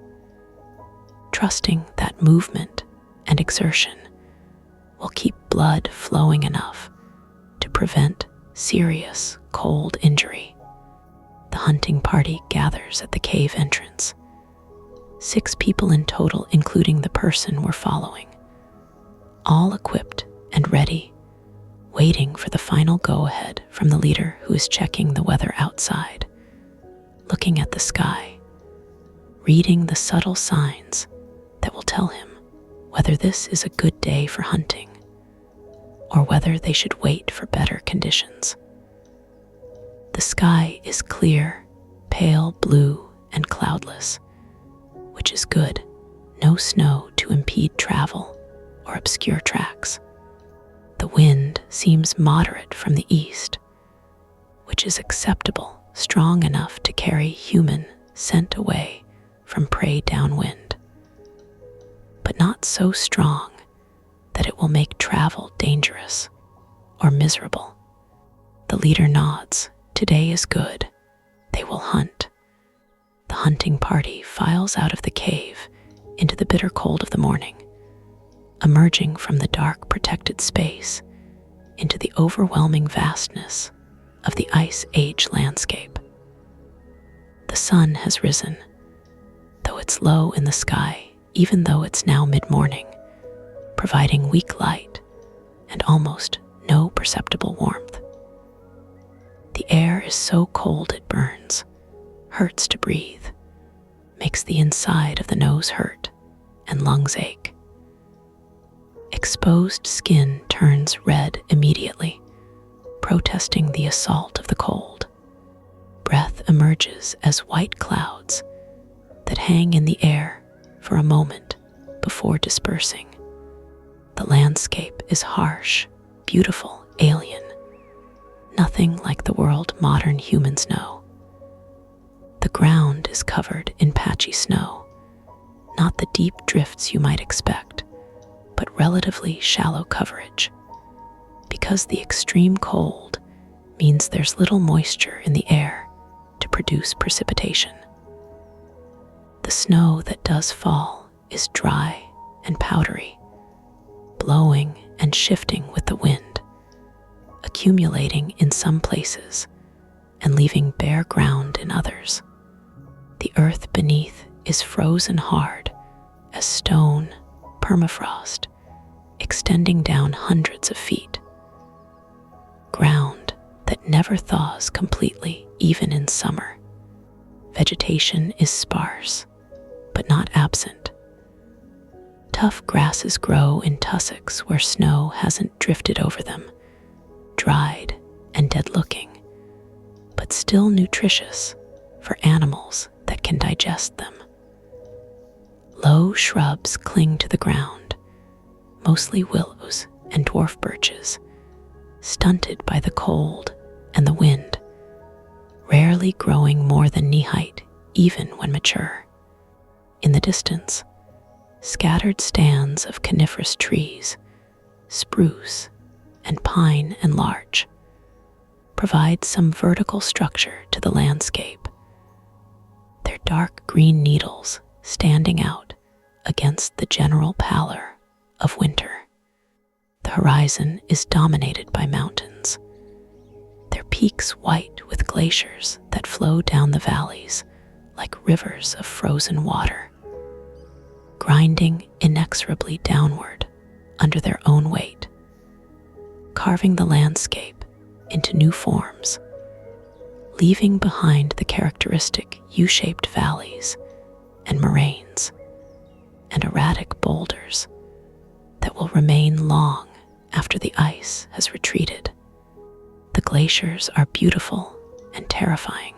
trusting that movement and exertion will keep blood flowing enough to prevent serious cold injury. The hunting party gathers at the cave entrance. 6 people in total, including the person we're following, all equipped and ready, waiting for the final go-ahead from the leader who is checking the weather outside, looking at the sky, reading the subtle signs that will tell him whether this is a good day for hunting or whether they should wait for better conditions. The sky is clear, pale blue, and cloudless, which is good. No snow to impede travel or obscure tracks. The wind seems moderate from the east, which is acceptable, strong enough to carry human scent away from prey downwind, but not so strong that it will make travel dangerous or miserable. The leader nods. Today is good. They will hunt. The hunting party files out of the cave into the bitter cold of the morning, emerging from the dark protected space into the overwhelming vastness of the Ice Age landscape. The sun has risen, though it's low in the sky, even though it's now mid-morning, providing weak light and almost no perceptible warmth. The air is so cold it burns, hurts to breathe, makes the inside of the nose hurt and lungs ache. Exposed skin turns red immediately, protesting the assault of the cold. Breath emerges as white clouds that hang in the air for a moment before dispersing. The landscape is harsh, beautiful, alien, nothing like the world modern humans know. The ground is covered in patchy snow, not the deep drifts you might expect, but relatively shallow coverage, because the extreme cold means there's little moisture in the air to produce precipitation. The snow that does fall is dry and powdery, blowing and shifting with the wind, accumulating in some places and leaving bare ground in others. The earth beneath is frozen hard as stone, permafrost, extending down hundreds of feet. Ground that never thaws completely, even in summer. Vegetation is sparse, but not absent. Tough grasses grow in tussocks where snow hasn't drifted over them, dried and dead-looking, but still nutritious for animals that can digest them. Low shrubs cling to the ground, mostly willows and dwarf birches, stunted by the cold and the wind, rarely growing more than knee-height even when mature. In the distance, scattered stands of coniferous trees, spruce and pine and larch, provide some vertical structure to the landscape, their dark green needles standing out against the general pallor of winter. The horizon is dominated by mountains, their peaks white with glaciers that flow down the valleys like rivers of frozen water, grinding inexorably downward under their own weight, carving the landscape into new forms, leaving behind the characteristic U-shaped valleys and moraines and erratic boulders that will remain long after the ice has retreated. The glaciers are beautiful and terrifying,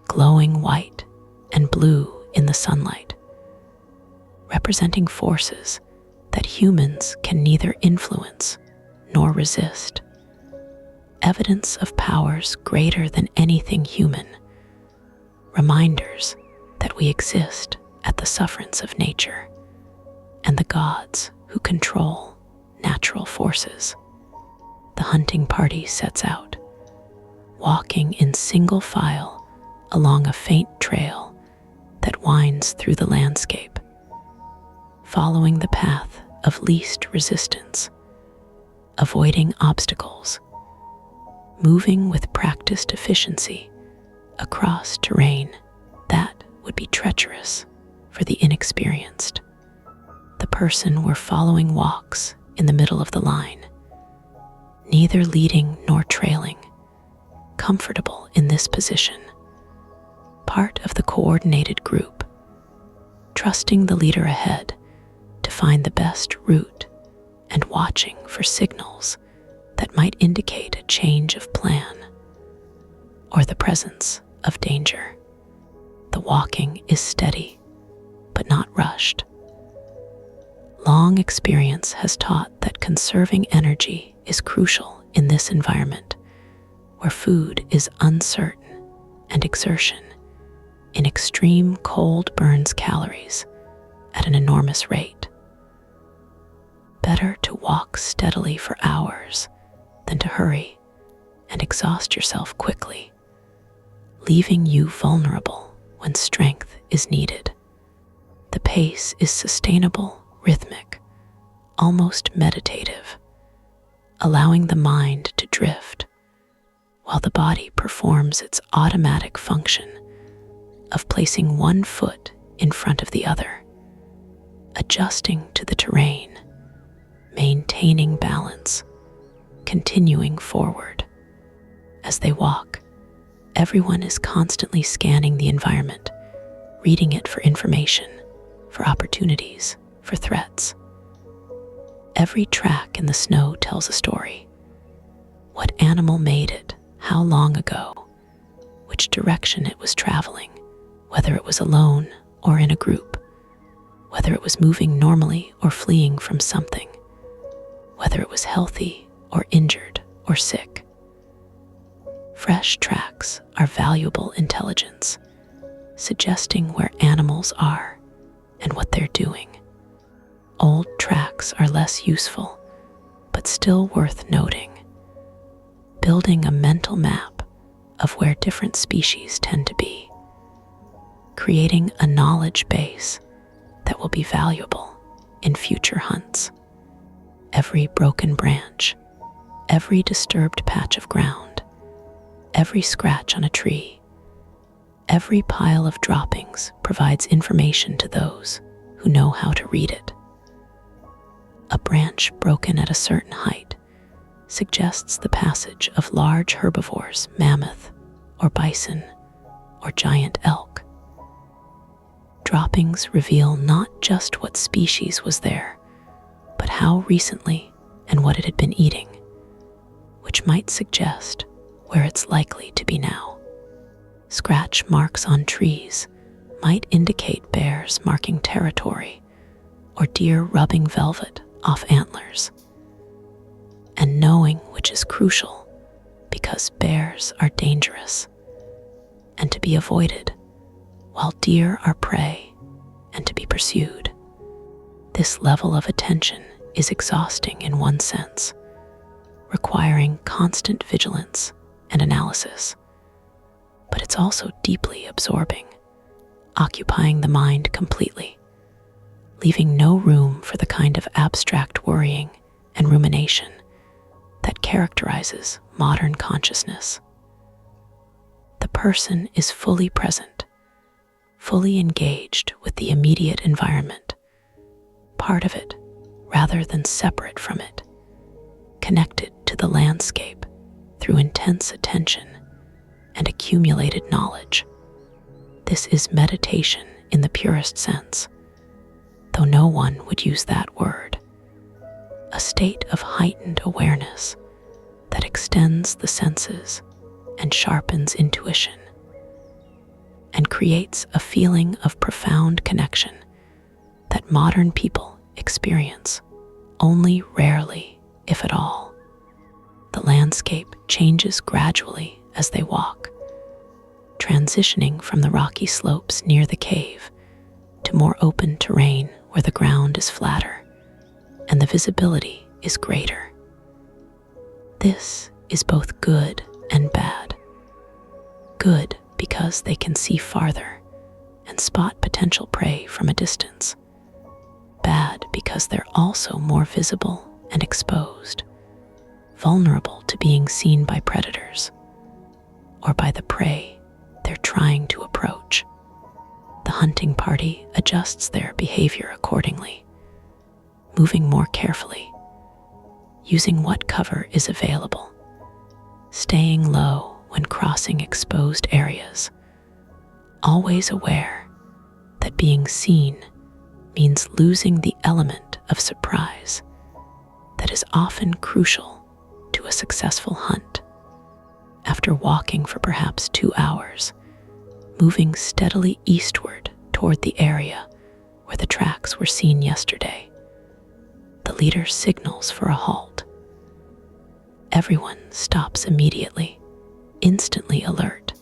glowing white and blue in the sunlight, representing forces that humans can neither influence nor resist. Evidence of powers greater than anything human, reminders that we exist at the sufferance of nature and the gods who control natural forces. The hunting party sets out, walking in single file along a faint trail that winds through the landscape, following the path of least resistance, avoiding obstacles, moving with practiced efficiency across terrain that would be treacherous for the inexperienced. The person we're following walks in the middle of the line, neither leading nor trailing, comfortable in this position, part of the coordinated group, trusting the leader ahead to find the best route and watching for signals that might indicate a change of plan or the presence of danger. The walking is steady, but not rushed. Long experience has taught that conserving energy is crucial in this environment, where food is uncertain and exertion in extreme cold burns calories at an enormous rate. Better to walk steadily for hours than to hurry and exhaust yourself quickly, leaving you vulnerable when strength is needed. The pace is sustainable, rhythmic, almost meditative, allowing the mind to drift while the body performs its automatic function of placing one foot in front of the other, adjusting to the terrain, maintaining balance, continuing forward. As they walk, everyone is constantly scanning the environment, reading it for information, for opportunities, for threats. Every track in the snow tells a story. What animal made it, how long ago, which direction it was traveling, whether it was alone or in a group, whether it was moving normally or fleeing from something, whether it was healthy or injured or sick. Fresh tracks are valuable intelligence, suggesting where animals are and what they're doing. Old tracks are less useful, but still worth noting, building a mental map of where different species tend to be, creating a knowledge base that will be valuable in future hunts. Every broken branch, every disturbed patch of ground, every scratch on a tree, every pile of droppings provides information to those who know how to read it. A branch broken at a certain height suggests the passage of large herbivores, mammoth or bison or giant elk. Droppings reveal not just what species was there, but how recently and what it had been eating, which might suggest where it's likely to be now. Scratch marks on trees might indicate bears marking territory or deer rubbing velvet off antlers. And knowing which is crucial because bears are dangerous and to be avoided, while deer are prey and to be pursued. This level of attention is exhausting in one sense, requiring constant vigilance and analysis, but it's also deeply absorbing, occupying the mind completely, leaving no room for the kind of abstract worrying and rumination that characterizes modern consciousness. The person is fully present, fully engaged with the immediate environment, part of it rather than separate from it, connected to the landscape through intense attention and accumulated knowledge. This is meditation in the purest sense, though no one would use that word. A state of heightened awareness that extends the senses and sharpens intuition, and creates a feeling of profound connection that modern people experience only rarely, if at all. The landscape changes gradually as they walk, transitioning from the rocky slopes near the cave to more open terrain where the ground is flatter and the visibility is greater. This is both good and bad. Good because they can see farther and spot potential prey from a distance. Bad because they're also more visible and exposed, vulnerable to being seen by predators or by the prey they're trying to approach. The hunting party adjusts their behavior accordingly, moving more carefully, using what cover is available, staying low when crossing exposed areas, always aware that being seen means losing the element of surprise that is often crucial to a successful hunt. After walking for perhaps 2 hours, moving steadily eastward toward the area where the tracks were seen yesterday, the leader signals for a halt. Everyone stops immediately, instantly alert,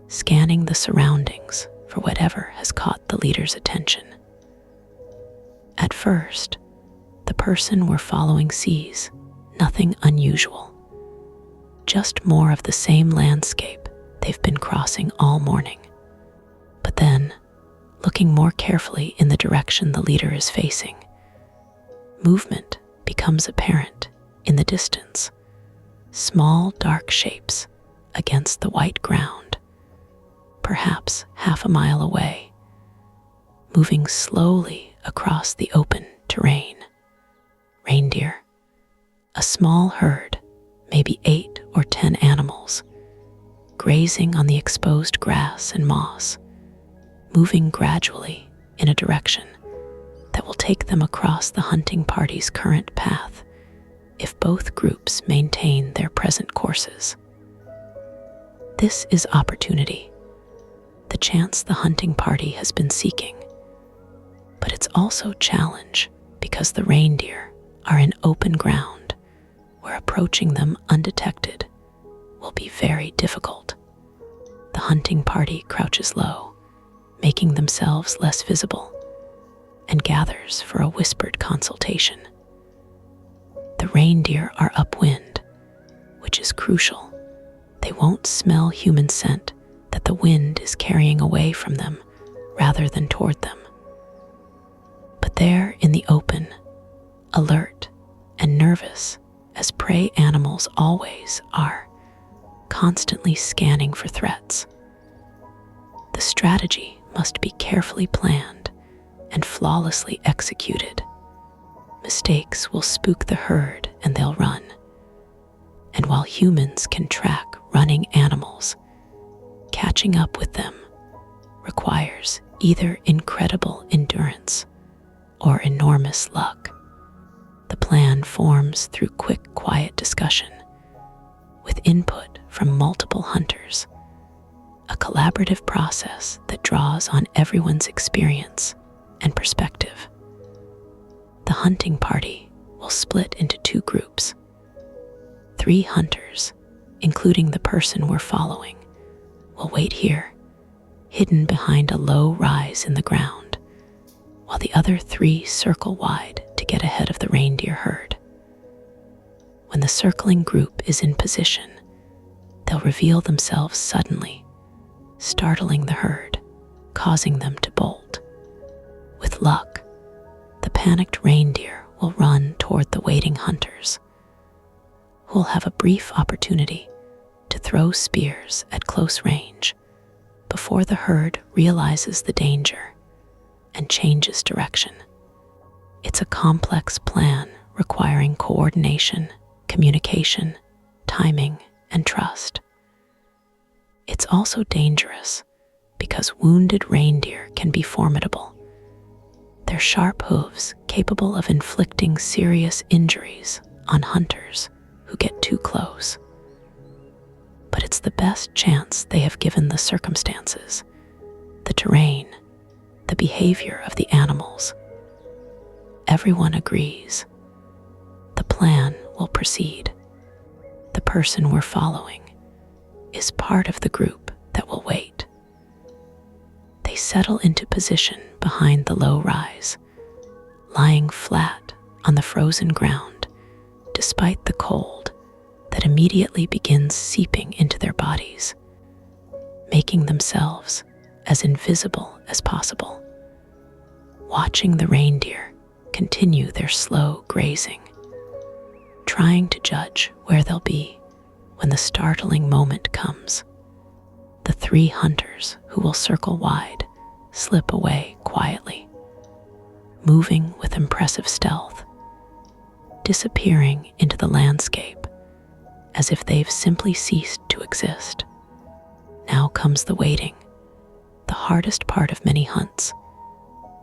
scanning the surroundings for whatever has caught the leader's attention. At first, the person we're following sees nothing unusual, just more of the same landscape they've been crossing all morning. But then, looking more carefully in the direction the leader is facing, movement becomes apparent in the distance. Small dark shapes against the white ground, perhaps half a mile away, moving slowly across the open terrain. Reindeer, a small herd, maybe 8 or 10 animals, grazing on the exposed grass and moss. moving gradually in a direction that will take them across the hunting party's current path if both groups maintain their present courses. This is opportunity, the chance the hunting party has been seeking. But it's also challenge because the reindeer are in open ground where approaching them undetected will be very difficult. The hunting party crouches low, making themselves less visible, and gathers for a whispered consultation. The reindeer are upwind, which is crucial. They won't smell human scent that the wind is carrying away from them rather than toward them. But there in the open, alert and nervous as prey animals always are, constantly scanning for threats. The strategy must be carefully planned and flawlessly executed. Mistakes will spook the herd and they'll run. And while humans can track running animals, catching up with them requires either incredible endurance or enormous luck. The plan forms through quick, quiet discussion with input from multiple hunters, a collaborative process that draws on everyone's experience and perspective. The hunting party will split into two groups. 3 hunters, including the person we're following, will wait here, hidden behind a low rise in the ground, while the other 3 circle wide to get ahead of the reindeer herd. When the circling group is in position, they'll reveal themselves suddenly, startling the herd, causing them to bolt. With luck, the panicked reindeer will run toward the waiting hunters, who will have a brief opportunity to throw spears at close range before the herd realizes the danger and changes direction. It's a complex plan requiring coordination, communication, timing, and trust. It's also dangerous because wounded reindeer can be formidable, their sharp hooves capable of inflicting serious injuries on hunters who get too close. But it's the best chance they have given the circumstances, the terrain, the behavior of the animals. Everyone agrees. The plan will proceed. The person we're following is part of the group that will wait. They settle into position behind the low rise, lying flat on the frozen ground despite the cold that immediately begins seeping into their bodies, making themselves as invisible as possible. Watching the reindeer continue their slow grazing, trying to judge where they'll be when the startling moment comes. The 3 hunters who will circle wide slip away quietly, moving with impressive stealth, disappearing into the landscape as if they've simply ceased to exist. Now comes the waiting, the hardest part of many hunts,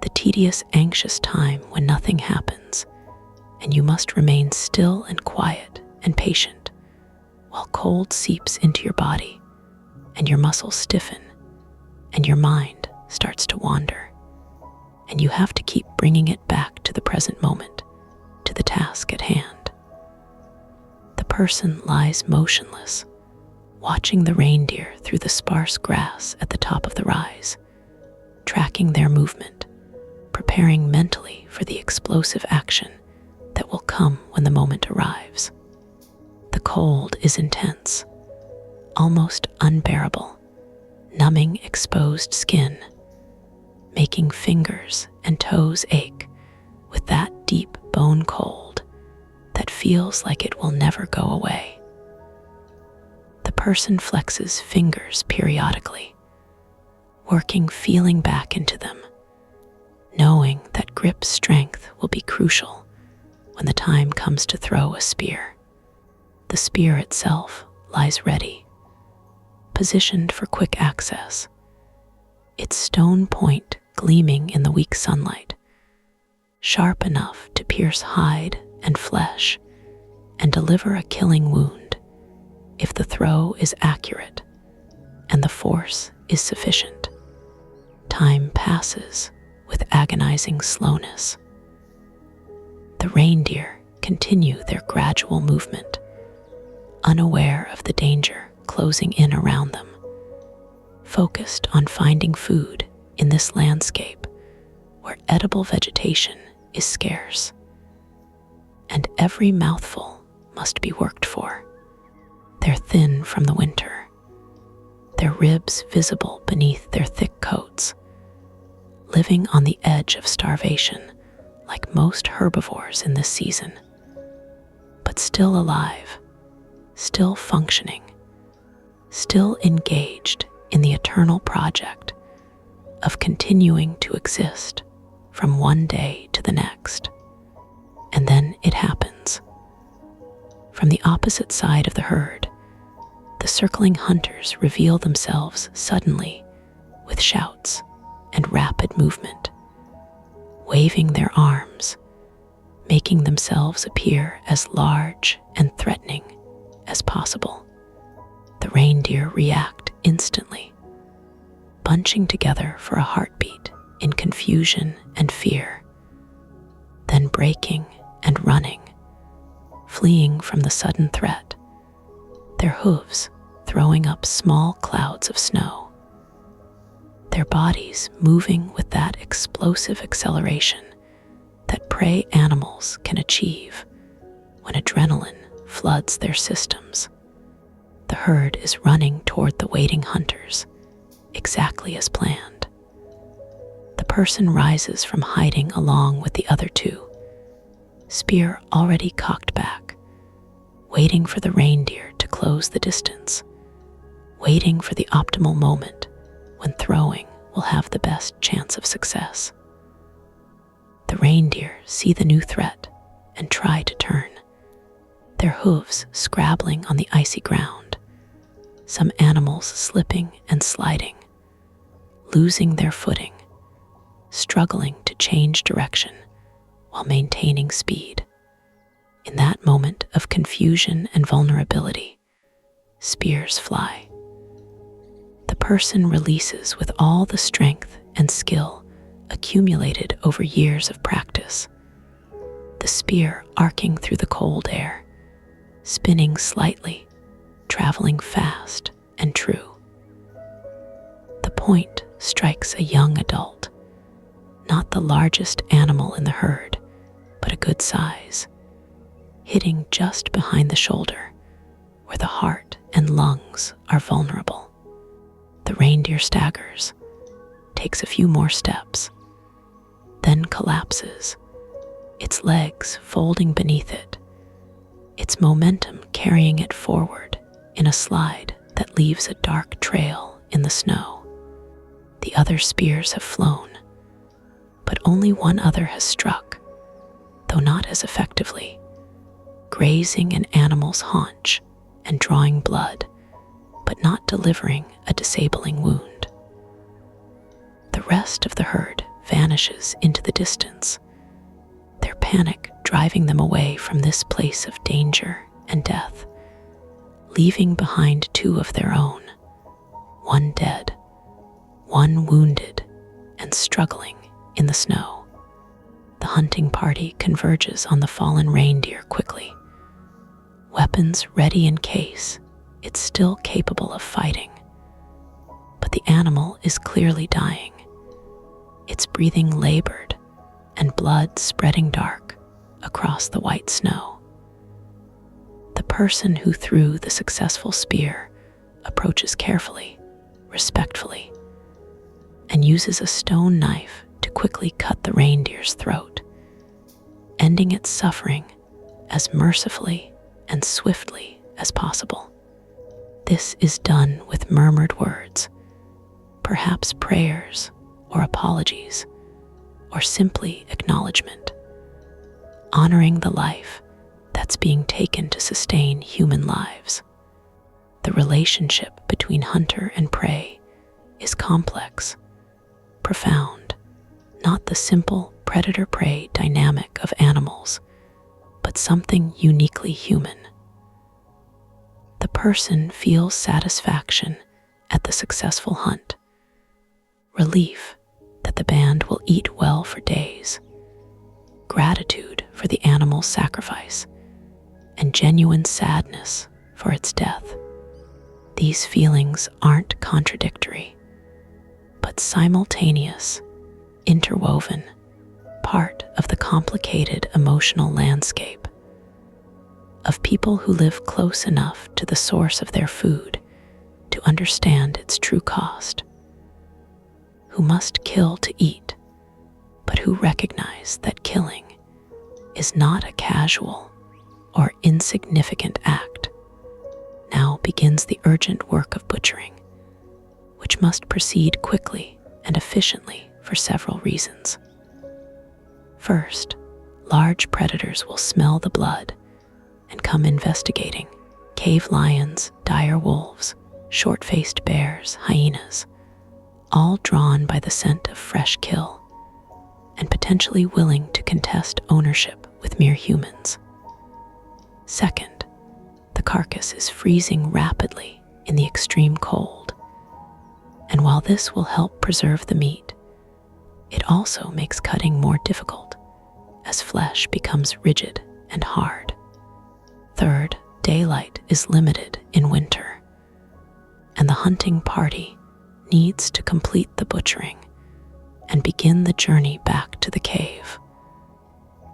the tedious, anxious time when nothing happens, and you must remain still and quiet and patient while cold seeps into your body and your muscles stiffen and your mind starts to wander, and you have to keep bringing it back to the present moment, to the task at hand. The person lies motionless, watching the reindeer through the sparse grass at the top of the rise, tracking their movement, preparing mentally for the explosive action that will come when the moment arrives. The cold is intense, almost unbearable, numbing exposed skin, making fingers and toes ache with that deep bone cold that feels like it will never go away. The person flexes fingers periodically, working feeling back into them, knowing that grip strength will be crucial when the time comes to throw a spear. The spear itself lies ready, positioned for quick access, its stone point gleaming in the weak sunlight, sharp enough to pierce hide and flesh and deliver a killing wound if the throw is accurate and the force is sufficient. Time passes with agonizing slowness. The reindeer continue their gradual movement, unaware of the danger closing in around them, focused on finding food in this landscape where edible vegetation is scarce, and every mouthful must be worked for. They're thin from the winter, their ribs visible beneath their thick coats, living on the edge of starvation like most herbivores in this season, but still alive, still functioning, still engaged in the eternal project of continuing to exist from one day to the next. And then it happens. From the opposite side of the herd, the circling hunters reveal themselves suddenly with shouts and rapid movement, waving their arms, making themselves appear as large and threatening as possible. The reindeer react instantly, bunching together for a heartbeat in confusion and fear, then breaking and running, fleeing from the sudden threat, their hooves throwing up small clouds of snow, their bodies moving with that explosive acceleration that prey animals can achieve when adrenaline floods their systems. The herd is running toward the waiting hunters, exactly as planned. The person rises from hiding along with the other two, spear already cocked back, waiting for the reindeer to close the distance, waiting for the optimal moment when throwing will have the best chance of success. The reindeer see the new threat and try to turn, their hooves scrabbling on the icy ground, some animals slipping and sliding, losing their footing, struggling to change direction while maintaining speed. In that moment of confusion and vulnerability, spears fly. The person releases with all the strength and skill accumulated over years of practice, the spear arcing through the cold air, spinning slightly, traveling fast and true. The point strikes a young adult, not the largest animal in the herd, but a good size, hitting just behind the shoulder, where the heart and lungs are vulnerable. The reindeer staggers, takes a few more steps, then collapses, its legs folding beneath it, its momentum carrying it forward in a slide that leaves a dark trail in the snow. The other spears have flown, but only one other has struck, though not as effectively, grazing an animal's haunch and drawing blood, but not delivering a disabling wound. The rest of the herd vanishes into the distance, their panic driving them away from this place of danger and death, leaving behind two of their own, one dead, one wounded and struggling in the snow. The hunting party converges on the fallen reindeer quickly, weapons ready in case it's still capable of fighting. But the animal is clearly dying, its breathing labored and blood spreading dark across the white snow. The person who threw the successful spear approaches carefully, respectfully, and uses a stone knife to quickly cut the reindeer's throat, ending its suffering as mercifully and swiftly as possible. This is done with murmured words, perhaps prayers or apologies, or simply acknowledgement, honoring the life that's being taken to sustain human lives. The relationship between hunter and prey is complex, profound, not the simple predator-prey dynamic of animals, but something uniquely human. The person feels satisfaction at the successful hunt, relief that the band will eat well for days, gratitude for the animal's sacrifice, and genuine sadness for its death. These feelings aren't contradictory, but simultaneous, interwoven, part of the complicated emotional landscape of people who live close enough to the source of their food to understand its true cost, who must kill to eat, but who recognize that killing is not a casual or insignificant act. Now begins the urgent work of butchering, which must proceed quickly and efficiently for several reasons. First, large predators will smell the blood and come investigating. Cave lions, dire wolves, short-faced bears, hyenas, all drawn by the scent of fresh kill and potentially willing to contest ownership with mere humans. Second, the carcass is freezing rapidly in the extreme cold, and while this will help preserve the meat, it also makes cutting more difficult as flesh becomes rigid and hard. Third, daylight is limited in winter, and the hunting party needs to complete the butchering and begin the journey back to the cave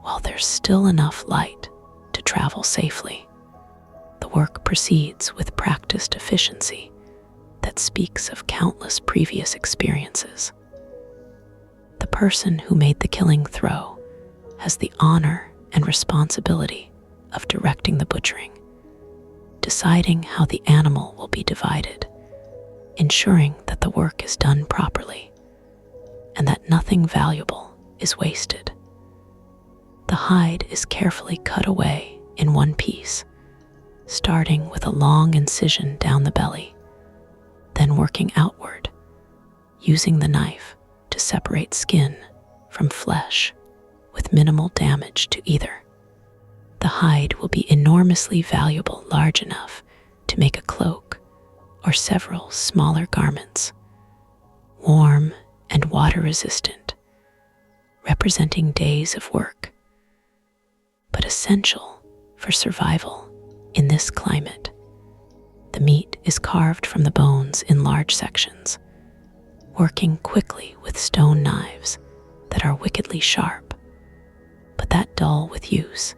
while there's still enough light to travel safely. The work proceeds with practiced efficiency that speaks of countless previous experiences. The person who made the killing throw has the honor and responsibility of directing the butchering, deciding how the animal will be divided, ensuring that the work is done properly and that nothing valuable is wasted. The hide is carefully cut away in one piece, starting with a long incision down the belly, then working outward, using the knife to separate skin from flesh with minimal damage to either. The hide will be enormously valuable, large enough to make a cloak or several smaller garments, warm and water-resistant, representing days of work, but essential for survival in this climate. The meat is carved from the bones in large sections, working quickly with stone knives that are wickedly sharp, but that dull with use,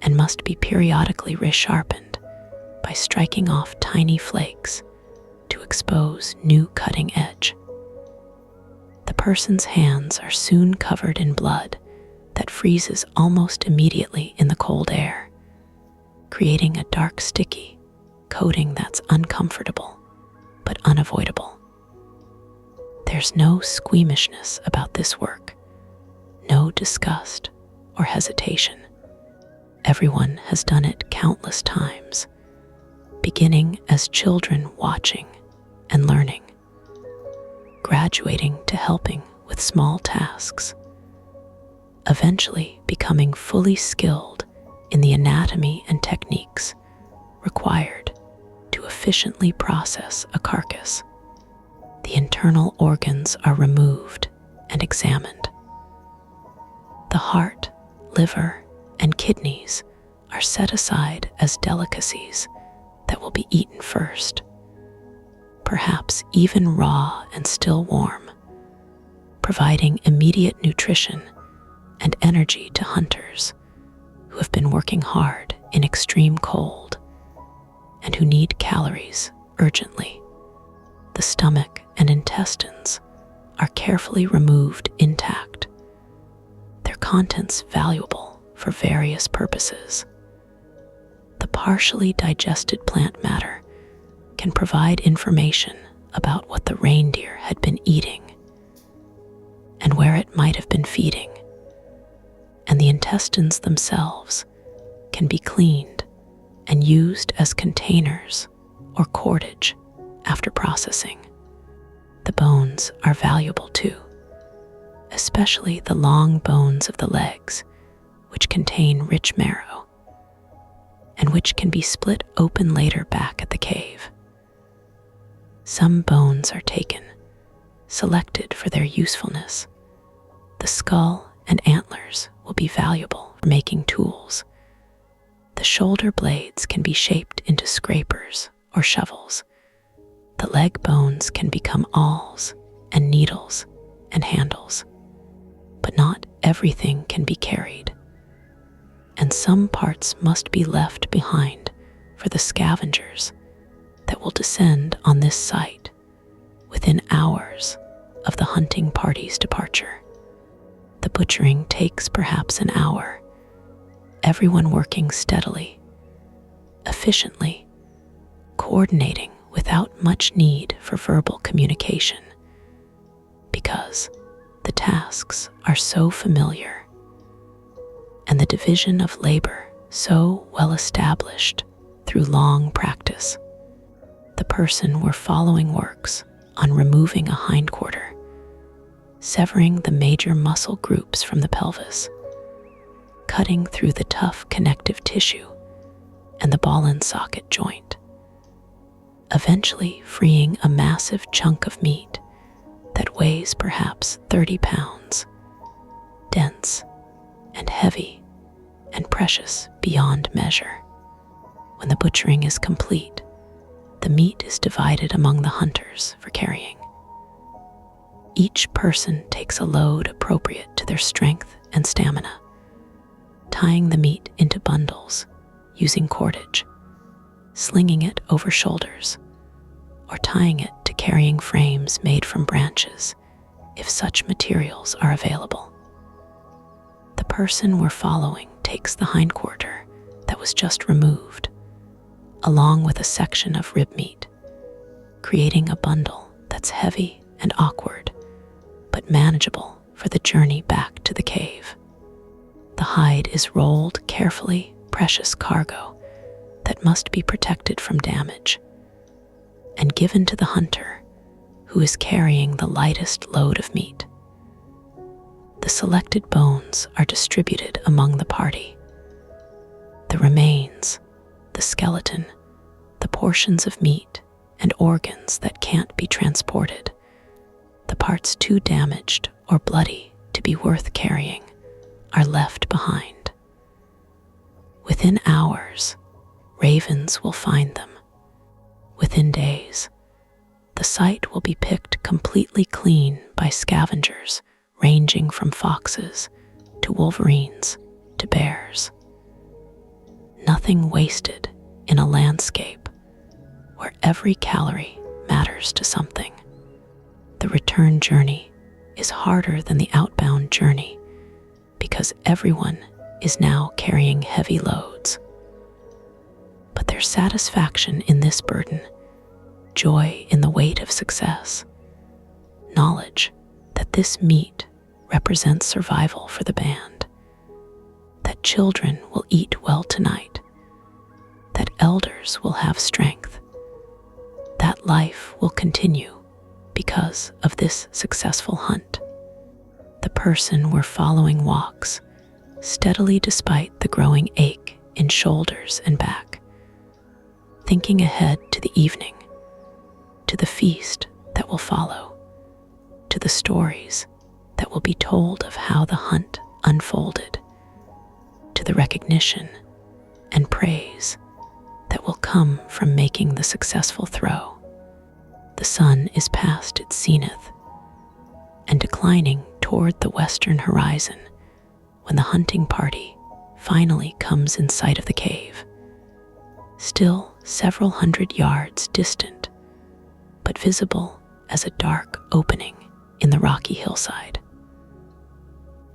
and must be periodically resharpened by striking off tiny flakes to expose new cutting edge. The person's hands are soon covered in blood that freezes almost immediately in the cold air, creating a dark, sticky coating that's uncomfortable but unavoidable. There's no squeamishness about this work, no disgust or hesitation. Everyone has done it countless times, beginning as children watching and learning, graduating to helping with small tasks, eventually becoming fully skilled in the anatomy and techniques required to efficiently process a carcass. The internal organs are removed and examined. The heart, liver, and kidneys are set aside as delicacies that will be eaten first, perhaps even raw and still warm, providing immediate nutrition and energy to hunters who have been working hard in extreme cold and who need calories urgently. The stomach and intestines are carefully removed intact, their contents valuable for various purposes. The partially digested plant matter can provide information about what the reindeer had been eating and where it might have been feeding, and the intestines themselves can be cleaned and used as containers or cordage after processing. The bones are valuable too, especially the long bones of the legs, which contain rich marrow, and which can be split open later back at the cave. Some bones are taken, selected for their usefulness. The skull and antlers will be valuable for making tools. The shoulder blades can be shaped into scrapers or shovels. The leg bones can become awls and needles and handles. But not everything can be carried, and some parts must be left behind for the scavengers that will descend on this site within hours of the hunting party's departure. The butchering takes perhaps an hour, everyone working steadily, efficiently, coordinating without much need for verbal communication, because the tasks are so familiar and the division of labor so well established through long practice. The person we're following works on removing a hindquarter, severing the major muscle groups from the pelvis, cutting through the tough connective tissue and the ball and socket joint, eventually freeing a massive chunk of meat that weighs perhaps 30 pounds, dense and heavy and precious beyond measure. When the butchering is complete, the meat is divided among the hunters for carrying. Each person takes a load appropriate to their strength and stamina, tying the meat into bundles using cordage, slinging it over shoulders, or tying it to carrying frames made from branches if such materials are available. The person we're following takes the hindquarter that was just removed, along with a section of rib meat, creating a bundle that's heavy and awkward, but manageable for the journey back to the cave. The hide is rolled carefully, precious cargo that must be protected from damage, and given to the hunter who is carrying the lightest load of meat. The selected bones are distributed among the party. The remains, the skeleton, the portions of meat and organs that can't be transported, the parts too damaged or bloody to be worth carrying, are left behind. Within hours, ravens will find them. Within days, the site will be picked completely clean by scavengers ranging from foxes to wolverines to bears. Nothing wasted in a landscape where every calorie matters to something. The return journey is harder than the outbound journey because everyone is now carrying heavy loads. But there's satisfaction in this burden, joy in the weight of success, knowledge that this meat represents survival for the band, that children will eat well tonight, that elders will have strength, that life will continue because of this successful hunt. The person we're following walks steadily despite the growing ache in shoulders and back, thinking ahead to the evening, to the feast that will follow, to the stories that will be told of how the hunt unfolded, to the recognition and praise that will come from making the successful throw. The sun is past its zenith and declining toward the western horizon when the hunting party finally comes in sight of the cave, still several hundred yards distant, but visible as a dark opening in the rocky hillside.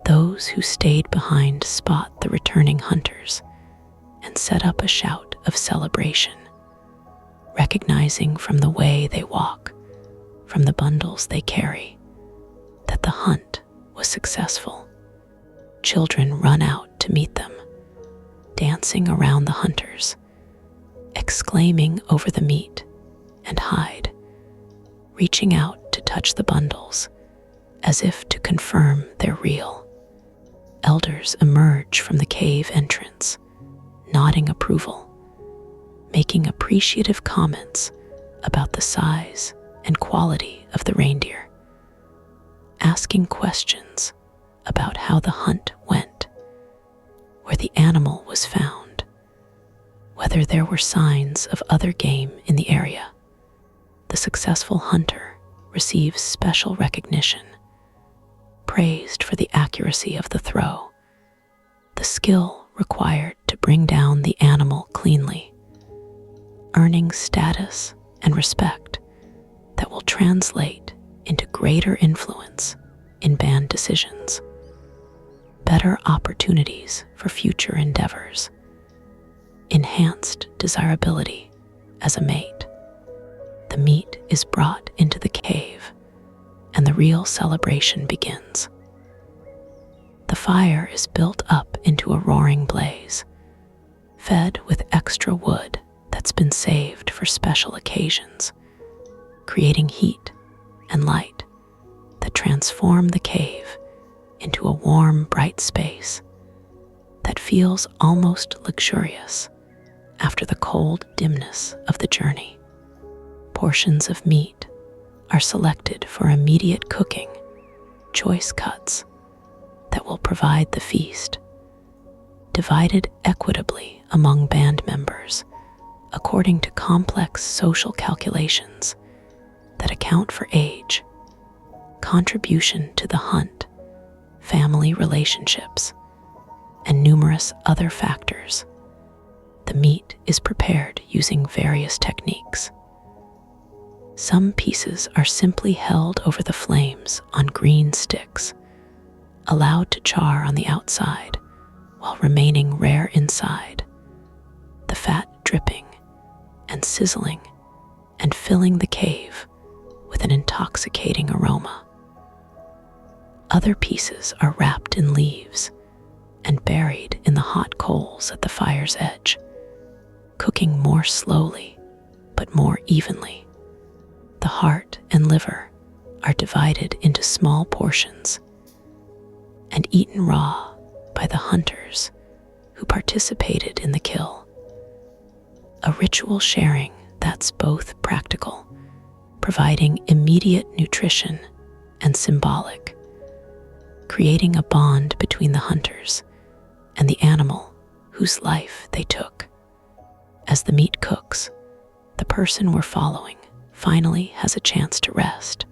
Those who stayed behind spot the returning hunters and set up a shout of celebration, recognizing from the way they walk, from the bundles they carry, that the hunt was successful. Children run out to meet them, dancing around the hunters, exclaiming over the meat and hide, reaching out to touch the bundles, as if to confirm they're real. Elders emerge from the cave entrance, nodding approval, making appreciative comments about the size and quality of the reindeer, asking questions about how the hunt went, where the animal was found, whether there were signs of other game in the area. The successful hunter receives special recognition, praised for the accuracy of the throw, the skill required to bring down the animal cleanly, earning status and respect that will translate into greater influence in band decisions, better opportunities for future endeavors, enhanced desirability as a mate. The meat is brought into the cave, and the real celebration begins. The fire is built up into a roaring blaze, fed with extra wood that's been saved for special occasions, creating heat and light that transform the cave into a warm, bright space that feels almost luxurious after the cold dimness of the journey. Portions of meat are selected for immediate cooking, choice cuts that will provide the feast, divided equitably among band members according to complex social calculations that account for age, contribution to the hunt, family relationships, and numerous other factors. The meat is prepared using various techniques. Some pieces are simply held over the flames on green sticks, allowed to char on the outside while remaining rare inside, the fat dripping and sizzling and filling the cave with an intoxicating aroma. Other pieces are wrapped in leaves and buried in the hot coals at the fire's edge, cooking more slowly but more evenly. The heart and liver are divided into small portions and eaten raw by the hunters who participated in the kill. A ritual sharing that's both practical, providing immediate nutrition, and symbolic, creating a bond between the hunters and the animal whose life they took. As the meat cooks, the person we're following finally has a chance to rest,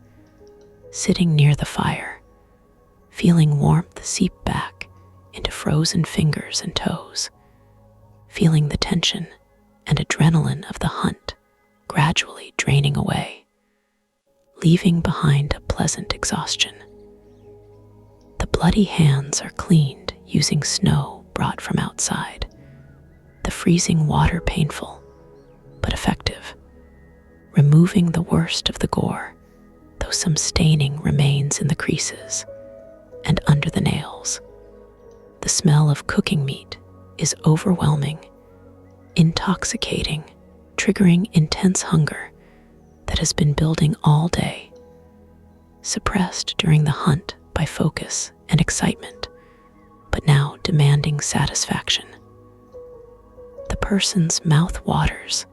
sitting near the fire, feeling warmth seep back into frozen fingers and toes, feeling the tension and adrenaline of the hunt gradually draining away, leaving behind a pleasant exhaustion. The bloody hands are cleaned using snow brought from outside, the freezing water painful but effective, removing the worst of the gore, though some staining remains in the creases and under the nails. The smell of cooking meat is overwhelming, intoxicating, triggering intense hunger that has been building all day, suppressed during the hunt by focus and excitement, but now demanding satisfaction. The person's mouth waters,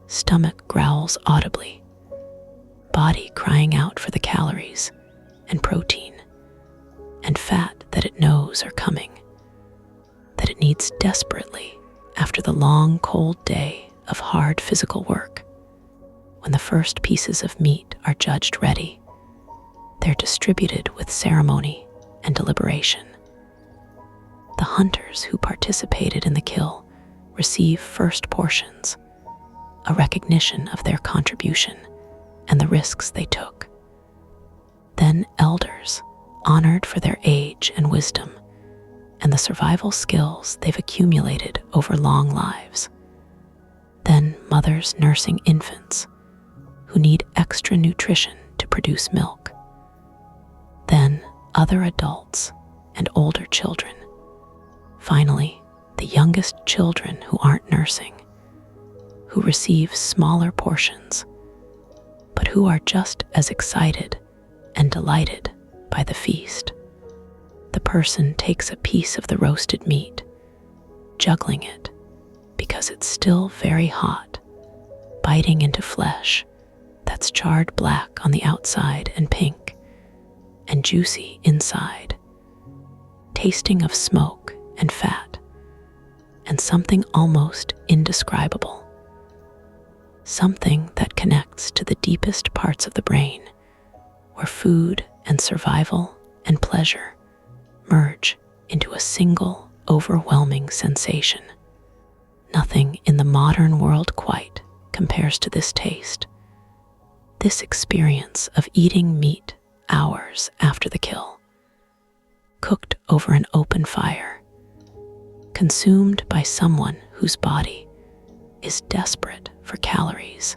stomach growls audibly, body crying out for the calories and protein and fat that it knows are coming, that it needs desperately after the long, cold day of hard physical work. When the first pieces of meat are judged ready, they're distributed with ceremony and deliberation. The hunters who participated in the kill receive first portions, a recognition of their contribution and the risks they took. Then elders, honored for their age and wisdom and the survival skills they've accumulated over long lives. Then mothers nursing infants who need extra nutrition to produce milk. Then other adults and older children. Finally, the youngest children who aren't nursing, who receive smaller portions, but who are just as excited and delighted by the feast. The person takes a piece of the roasted meat, juggling it because it's still very hot, biting into flesh that's charred black on the outside and pink and juicy inside, tasting of smoke and fat and something almost indescribable, something that connects to the deepest parts of the brain, where food and survival and pleasure merge into a single overwhelming sensation. Nothing in the modern world quite compares to this taste, this experience of eating meat hours after the kill, cooked over an open fire, consumed by someone whose body is desperate for calories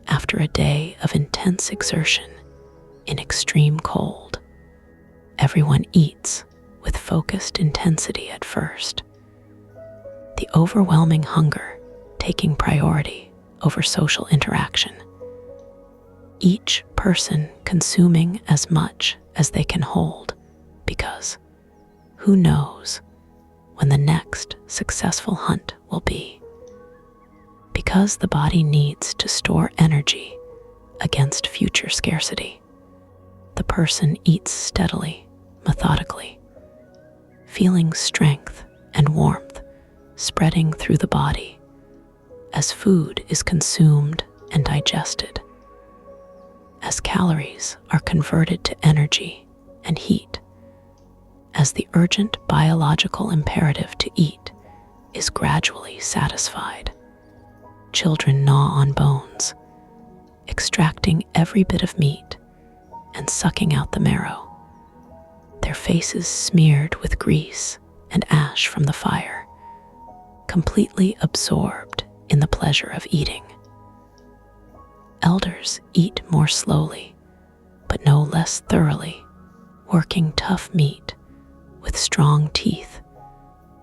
after a day of intense exertion in extreme cold. Everyone eats with focused intensity at first, the overwhelming hunger taking priority over social interaction. Each person consuming as much as they can hold, because who knows when the next successful hunt will be. Because the body needs to store energy against future scarcity, the person eats steadily, methodically, feeling strength and warmth spreading through the body as food is consumed and digested, as calories are converted to energy and heat, as the urgent biological imperative to eat is gradually satisfied. Children gnaw on bones, extracting every bit of meat and sucking out the marrow, their faces smeared with grease and ash from the fire, completely absorbed in the pleasure of eating. Elders eat more slowly, but no less thoroughly, working tough meat with strong teeth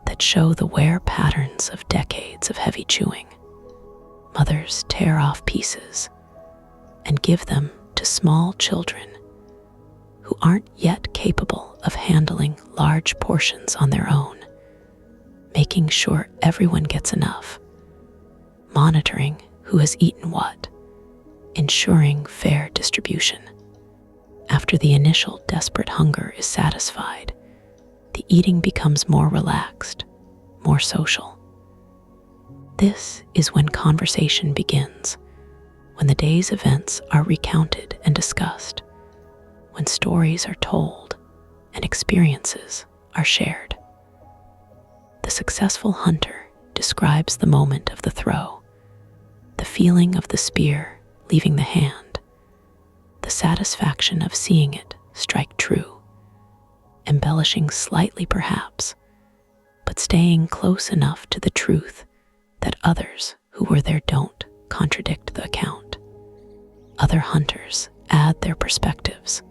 that show the wear patterns of decades of heavy chewing. Mothers tear off pieces and give them to small children who aren't yet capable of handling large portions on their own, making sure everyone gets enough, monitoring who has eaten what, ensuring fair distribution. After the initial desperate hunger is satisfied, the eating becomes more relaxed, more social. This is when conversation begins, when the day's events are recounted and discussed, when stories are told and experiences are shared. The successful hunter describes the moment of the throw, the feeling of the spear leaving the hand, the satisfaction of seeing it strike true, embellishing slightly perhaps, but staying close enough to the truth that others who were there don't contradict the account. Other hunters add their perspectives,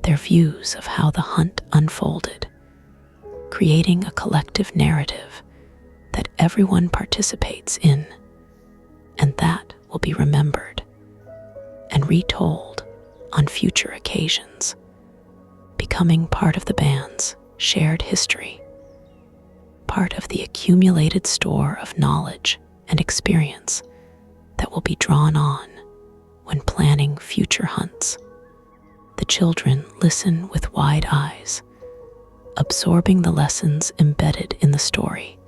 their views of how the hunt unfolded, creating a collective narrative that everyone participates in, and that will be remembered and retold on future occasions, becoming part of the band's shared history, part of the accumulated store of knowledge and experience that will be drawn on when planning future hunts. The children listen with wide eyes, absorbing the lessons embedded in the story,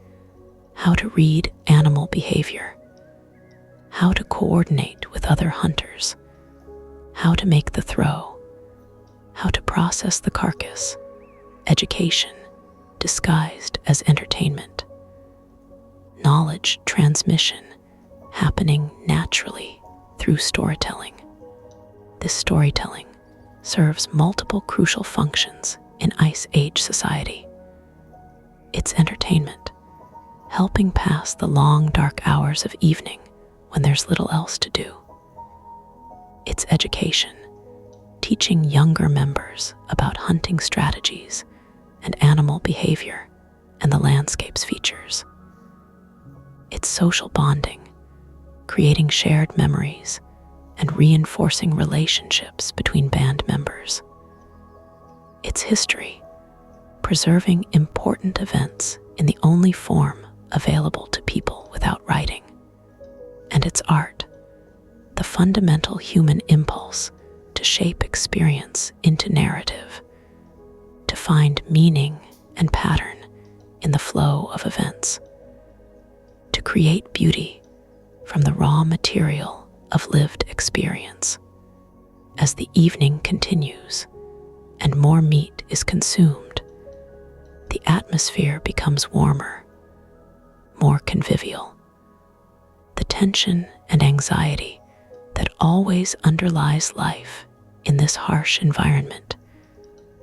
how to read animal behavior, how to coordinate with other hunters, how to make the throw, how to process the carcass, education disguised as entertainment, knowledge transmission happening naturally through storytelling. This storytelling serves multiple crucial functions in Ice Age society. It's entertainment, helping pass the long dark hours of evening when there's little else to do. It's education, teaching younger members about hunting strategies and animal behavior and the landscape's features. It's social bonding, creating shared memories and reinforcing relationships between band members. Its history, preserving important events in the only form available to people without writing. And its art, the fundamental human impulse to shape experience into narrative, to find meaning and pattern in the flow of events, to create beauty from the raw material of lived experience. As the evening continues and more meat is consumed, the atmosphere becomes warmer, more convivial. The tension and anxiety that always underlies life in this harsh environment,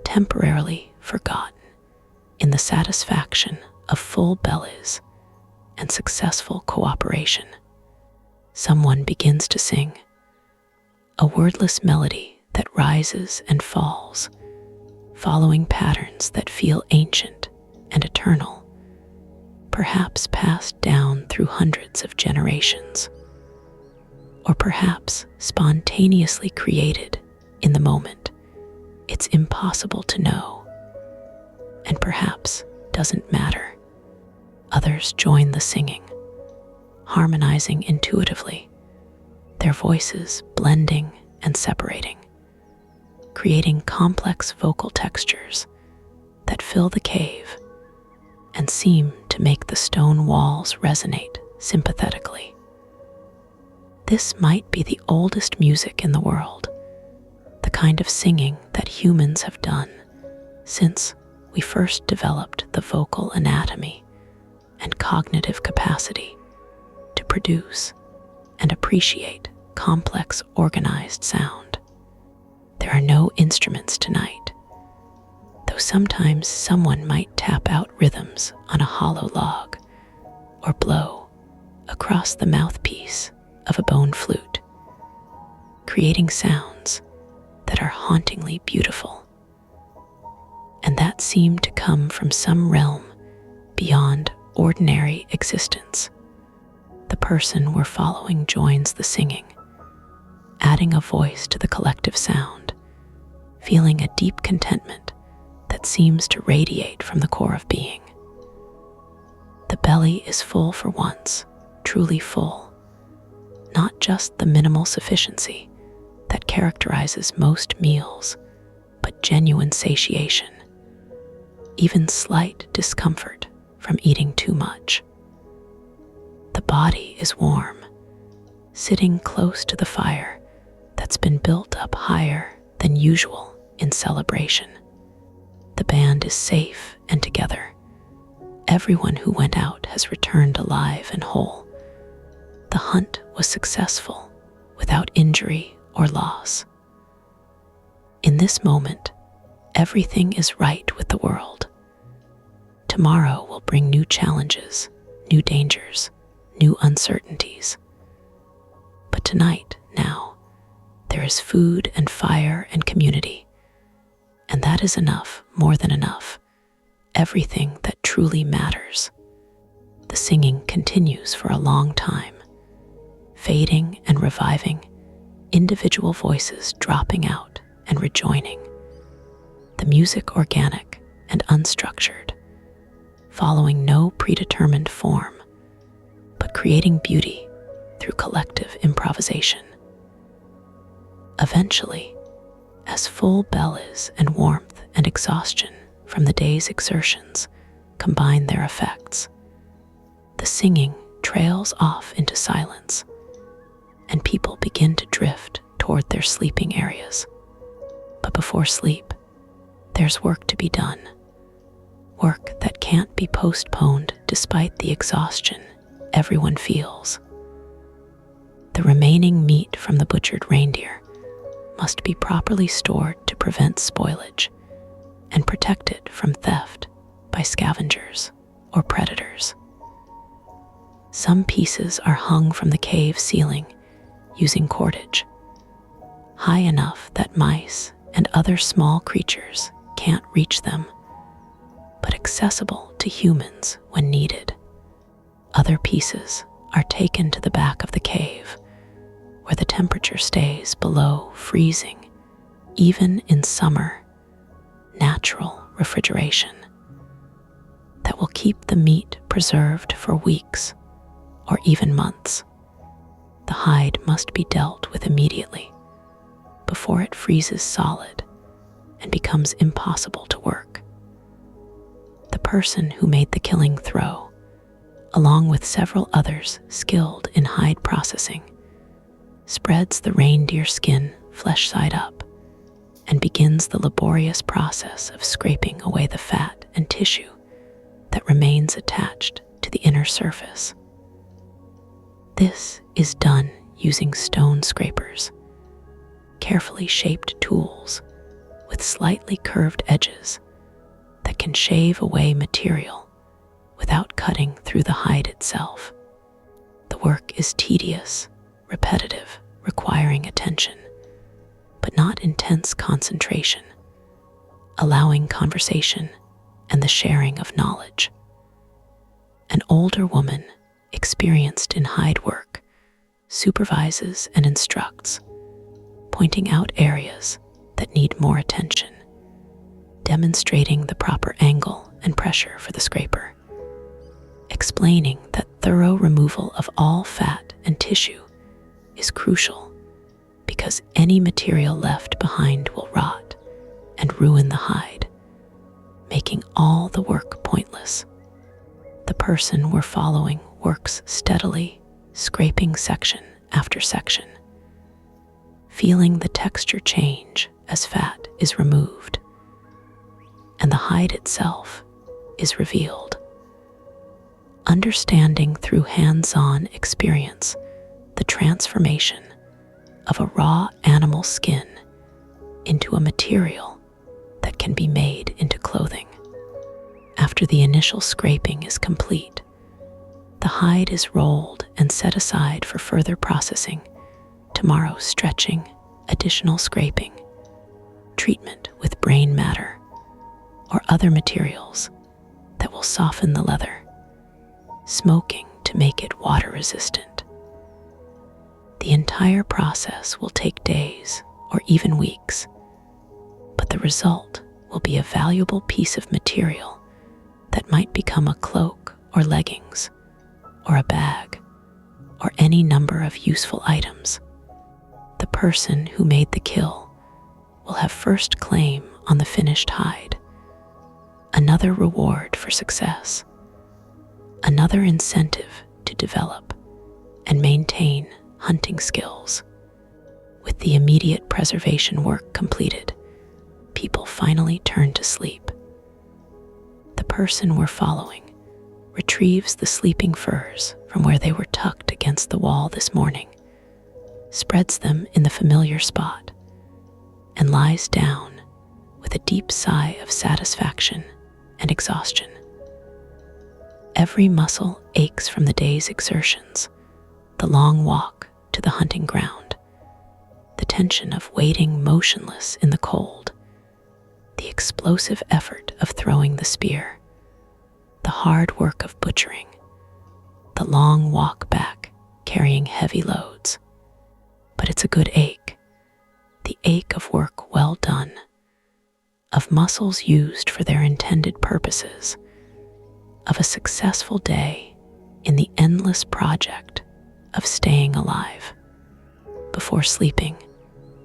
temporarily forgotten in the satisfaction of full bellies and successful cooperation. Someone begins to sing, a wordless melody that rises and falls, following patterns that feel ancient and eternal, perhaps passed down through hundreds of generations, or perhaps spontaneously created in the moment. It's impossible to know, and perhaps doesn't matter. Others join the singing, harmonizing intuitively, their voices blending and separating, creating complex vocal textures that fill the cave and seem to make the stone walls resonate sympathetically. This might be the oldest music in the world, the kind of singing that humans have done since we first developed the vocal anatomy and cognitive capacity to produce and appreciate complex, organized sound. There are no instruments tonight, though sometimes someone might tap out rhythms on a hollow log or blow across the mouthpiece of a bone flute, creating sounds that are hauntingly beautiful and that seem to come from some realm beyond ordinary existence. The person we're following joins the singing, adding a voice to the collective sound, feeling a deep contentment that seems to radiate from the core of being. The belly is full for once, truly full, not just the minimal sufficiency that characterizes most meals, but genuine satiation, even slight discomfort from eating too much. The body is warm, sitting close to the fire that's been built up higher than usual in celebration. The band is safe and together. Everyone who went out has returned alive and whole. The hunt was successful without injury or loss. In this moment, everything is right with the world. Tomorrow will bring new challenges, new dangers, new uncertainties. But tonight, now, there is food and fire and community, and that is enough, more than enough, everything that truly matters. The singing continues for a long time, fading and reviving, individual voices dropping out and rejoining. The music organic and unstructured, following no predetermined form, but creating beauty through collective improvisation. Eventually, as full bellies and warmth and exhaustion from the day's exertions combine their effects, the singing trails off into silence, and people begin to drift toward their sleeping areas. But before sleep, there's work to be done. Work that can't be postponed despite the exhaustion everyone feels. The remaining meat from the butchered reindeer must be properly stored to prevent spoilage and protected from theft by scavengers or predators. Some pieces are hung from the cave ceiling using cordage, high enough that mice and other small creatures can't reach them, but accessible to humans when needed. Other pieces are taken to the back of the cave, where the temperature stays below freezing, even in summer, natural refrigeration that will keep the meat preserved for weeks or even months. The hide must be dealt with immediately before it freezes solid and becomes impossible to work. The person who made the killing throw, along with several others skilled in hide processing, spreads the reindeer skin flesh side up and begins the laborious process of scraping away the fat and tissue that remains attached to the inner surface. This is done using stone scrapers, carefully shaped tools with slightly curved edges that can shave away material without cutting through the hide itself. The work is tedious, repetitive, requiring attention, but not intense concentration, allowing conversation and the sharing of knowledge. An older woman, experienced in hide work, supervises and instructs, pointing out areas that need more attention, demonstrating the proper angle and pressure for the scraper, explaining that thorough removal of all fat and tissue is crucial because any material left behind will rot and ruin the hide, making all the work pointless. The person we're following works steadily, scraping section after section, feeling the texture change as fat is removed, and the hide itself is revealed. Understanding through hands-on experience the transformation of a raw animal skin into a material that can be made into clothing. After the initial scraping is complete, the hide is rolled and set aside for further processing, tomorrow's stretching, additional scraping, treatment with brain matter, or other materials that will soften the leather, smoking to make it water resistant. The entire process will take days or even weeks, but the result will be a valuable piece of material that might become a cloak or leggings or a bag or any number of useful items. The person who made the kill will have first claim on the finished hide, another reward for success, another incentive to develop and maintain hunting skills. With the immediate preservation work completed, people finally turn to sleep. The person we're following retrieves the sleeping furs from where they were tucked against the wall this morning, spreads them in the familiar spot, and lies down with a deep sigh of satisfaction and exhaustion. Every muscle aches from the day's exertions, the long walk to the hunting ground, the tension of waiting motionless in the cold, the explosive effort of throwing the spear, the hard work of butchering, the long walk back carrying heavy loads. But it's a good ache, the ache of work well done, of muscles used for their intended purposes, of a successful day in the endless project of staying alive. Before sleeping,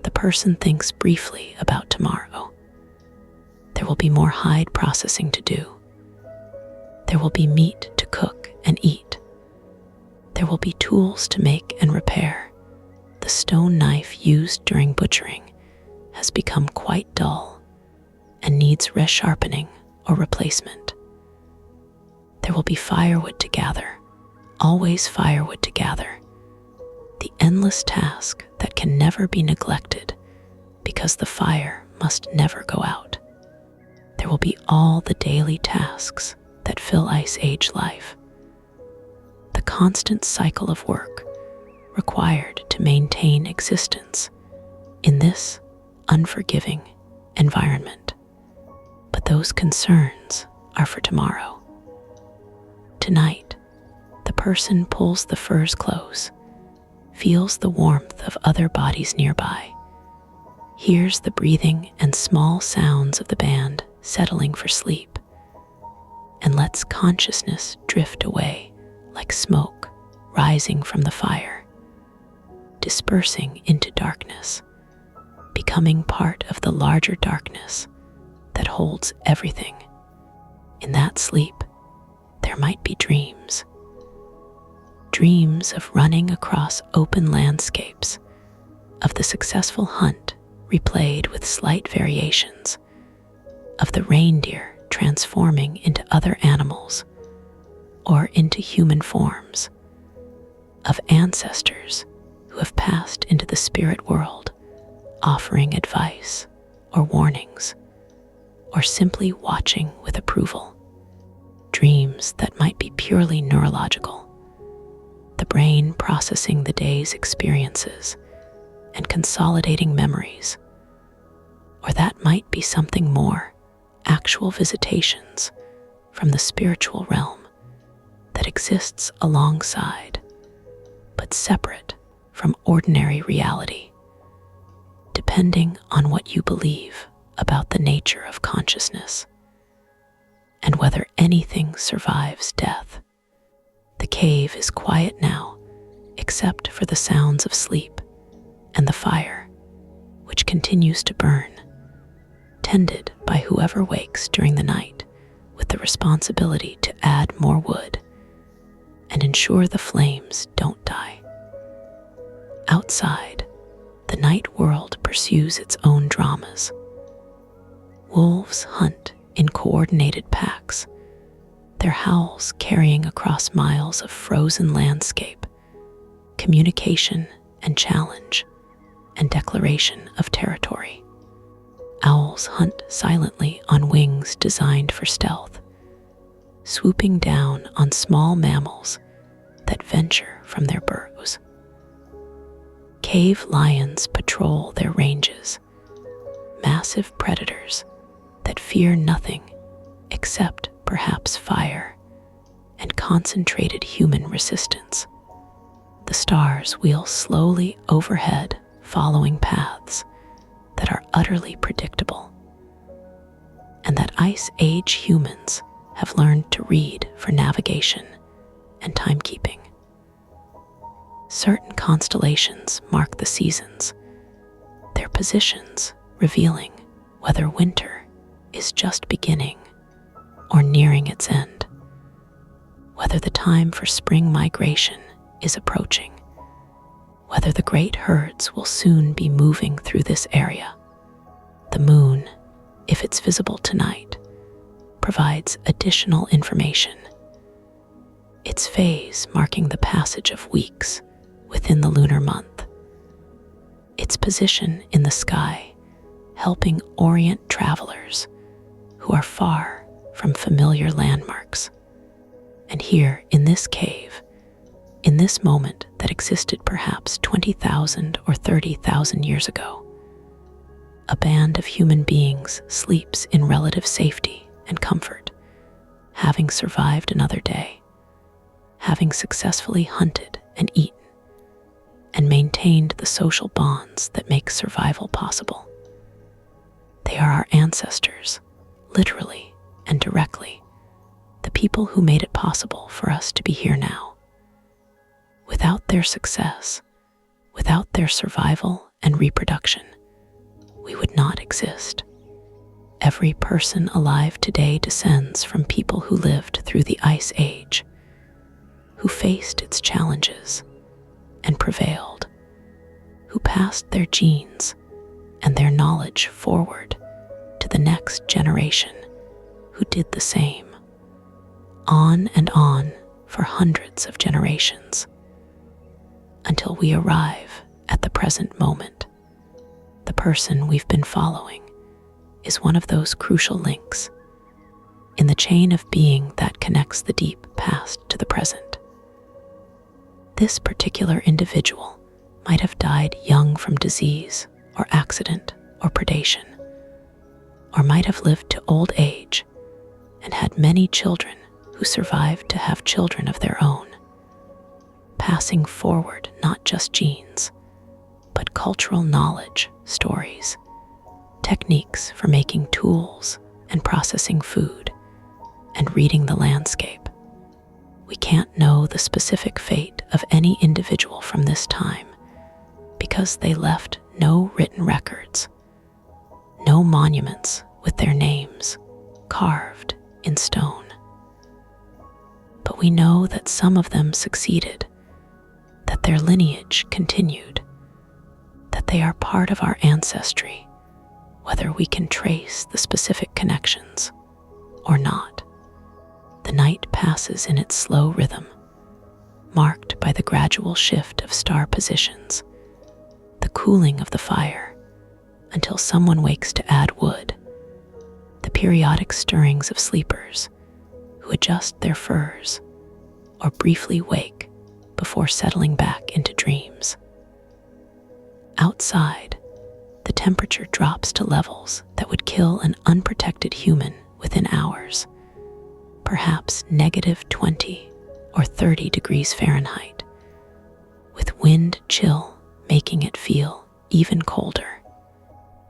the person thinks briefly about tomorrow. There will be more hide processing to do. There will be meat to cook and eat. There will be tools to make and repair. The stone knife used during butchering has become quite dull and needs resharpening or replacement. There will be firewood to gather, always firewood to gather, the endless task that can never be neglected because the fire must never go out. There will be all the daily tasks that fill Ice Age life, the constant cycle of work required to maintain existence in this unforgiving environment. But those concerns are for tomorrow. Tonight, the person pulls the furs close, feels the warmth of other bodies nearby, hears the breathing and small sounds of the band settling for sleep, and lets consciousness drift away like smoke rising from the fire, dispersing into darkness, becoming part of the larger darkness that holds everything. In that sleep, there might be dreams. Dreams of running across open landscapes, of the successful hunt replayed with slight variations, of the reindeer transforming into other animals or into human forms, of ancestors who have passed into the spirit world, offering advice or warnings, or simply watching with approval. Dreams that might be purely neurological, the brain processing the day's experiences and consolidating memories, or that might be something more, actual visitations from the spiritual realm that exists alongside, but separate from ordinary reality, depending on what you believe about the nature of consciousness and whether anything survives death. The cave is quiet now, except for the sounds of sleep and the fire, which continues to burn, tended by whoever wakes during the night with the responsibility to add more wood and ensure the flames don't die. Outside, the night world pursues its own dramas. Wolves hunt in coordinated packs, their howls carrying across miles of frozen landscape, communication and challenge, and declaration of territory. Owls hunt silently on wings designed for stealth, swooping down on small mammals that venture from their burrows. Cave lions patrol their ranges, massive predators that fear nothing except perhaps fire and concentrated human resistance. The stars wheel slowly overhead, following paths that are utterly predictable, and that Ice Age humans have learned to read for navigation and timekeeping. Certain constellations mark the seasons, their positions revealing whether winter is just beginning or nearing its end, whether the time for spring migration is approaching, whether the great herds will soon be moving through this area. The moon, if it's visible tonight, provides additional information, its phase marking the passage of weeks within the lunar month, its position in the sky helping orient travelers who are far from familiar landmarks. And here in this cave, in this moment that existed perhaps 20,000 or 30,000 years ago, a band of human beings sleeps in relative safety and comfort, having survived another day, having successfully hunted and eaten, and maintained the social bonds that make survival possible. They are our ancestors, literally and directly, the people who made it possible for us to be here now. Without their success, without their survival and reproduction, we would not exist. Every person alive today descends from people who lived through the Ice Age, who faced its challenges and prevailed, who passed their genes and their knowledge forward to the next generation who did the same, on and on for hundreds of generations, until we arrive at the present moment. The person we've been following is one of those crucial links in the chain of being that connects the deep past to the present. This particular individual might have died young from disease or accident or predation, or might have lived to old age and had many children who survived to have children of their own. passing forward not just genes, but cultural knowledge, stories, techniques for making tools and processing food, and reading the landscape. We can't know the specific fate of any individual from this time because they left no written records, no monuments with their names carved in stone. But we know that some of them succeeded, that their lineage continued, that they are part of our ancestry, whether we can trace the specific connections or not. The night passes in its slow rhythm, marked by the gradual shift of star positions, the cooling of the fire until someone wakes to add wood, the periodic stirrings of sleepers who adjust their furs or briefly wake before settling back into dreams. Outside, the temperature drops to levels that would kill an unprotected human within hours, perhaps -20 or 30 degrees Fahrenheit, with wind chill making it feel even colder.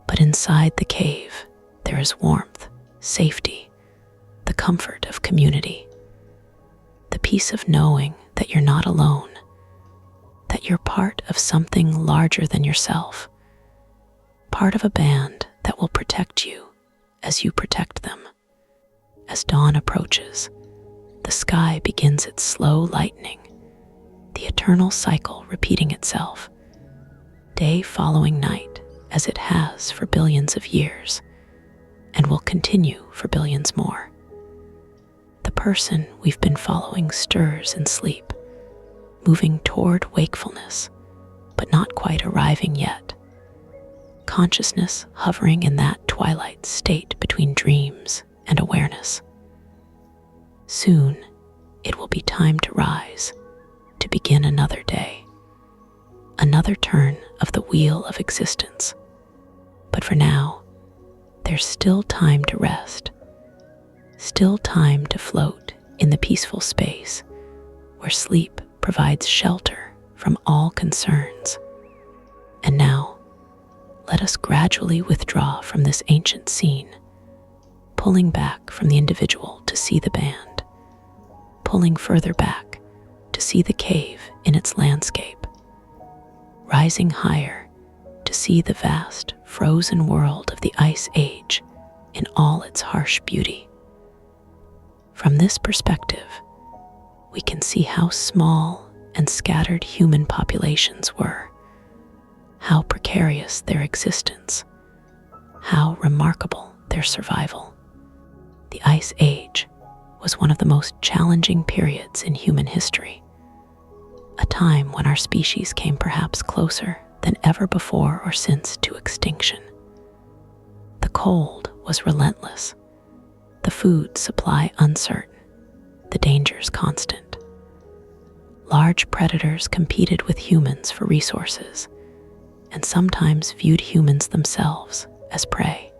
But inside the cave, there is warmth, safety, the comfort of community, the peace of knowing that you're not alone, that you're part of something larger than yourself, part of a band that will protect you as you protect them. As dawn approaches, the sky begins its slow lightening, the eternal cycle repeating itself, day following night as it has for billions of years, and will continue for billions more. The person we've been following stirs in sleep, moving toward wakefulness, but not quite arriving yet. Consciousness hovering in that twilight state between dreams and awareness. Soon, it will be time to rise, to begin another day, another turn of the wheel of existence. But for now, there's still time to rest, still time to float in the peaceful space where sleep provides shelter from all concerns. And now, let us gradually withdraw from this ancient scene, pulling back from the individual to see the band, pulling further back to see the cave in its landscape, rising higher to see the vast, frozen world of the Ice Age in all its harsh beauty. From this perspective, we can see how small and scattered human populations were, how precarious their existence, how remarkable their survival. The Ice Age was one of the most challenging periods in human history, a time when our species came perhaps closer than ever before or since to extinction. The cold was relentless, the food supply uncertain, the dangers constant. Large predators competed with humans for resources, and sometimes viewed humans themselves as prey.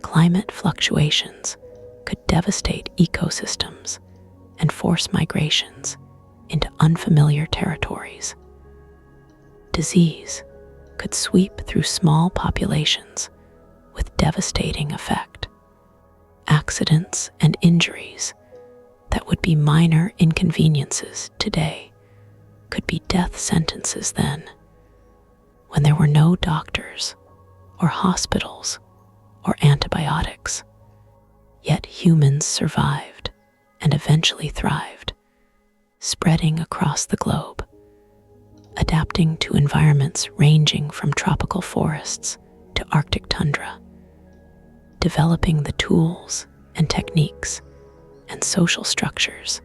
Climate fluctuations could devastate ecosystems and force migrations into unfamiliar territories. Disease could sweep through small populations with devastating effect. Accidents and injuries that would be minor inconveniences today could be death sentences then, when there were no doctors or hospitals or antibiotics. Yet humans survived and eventually thrived, spreading across the globe, adapting to environments ranging from tropical forests to Arctic tundra, developing the tools and techniques and social structures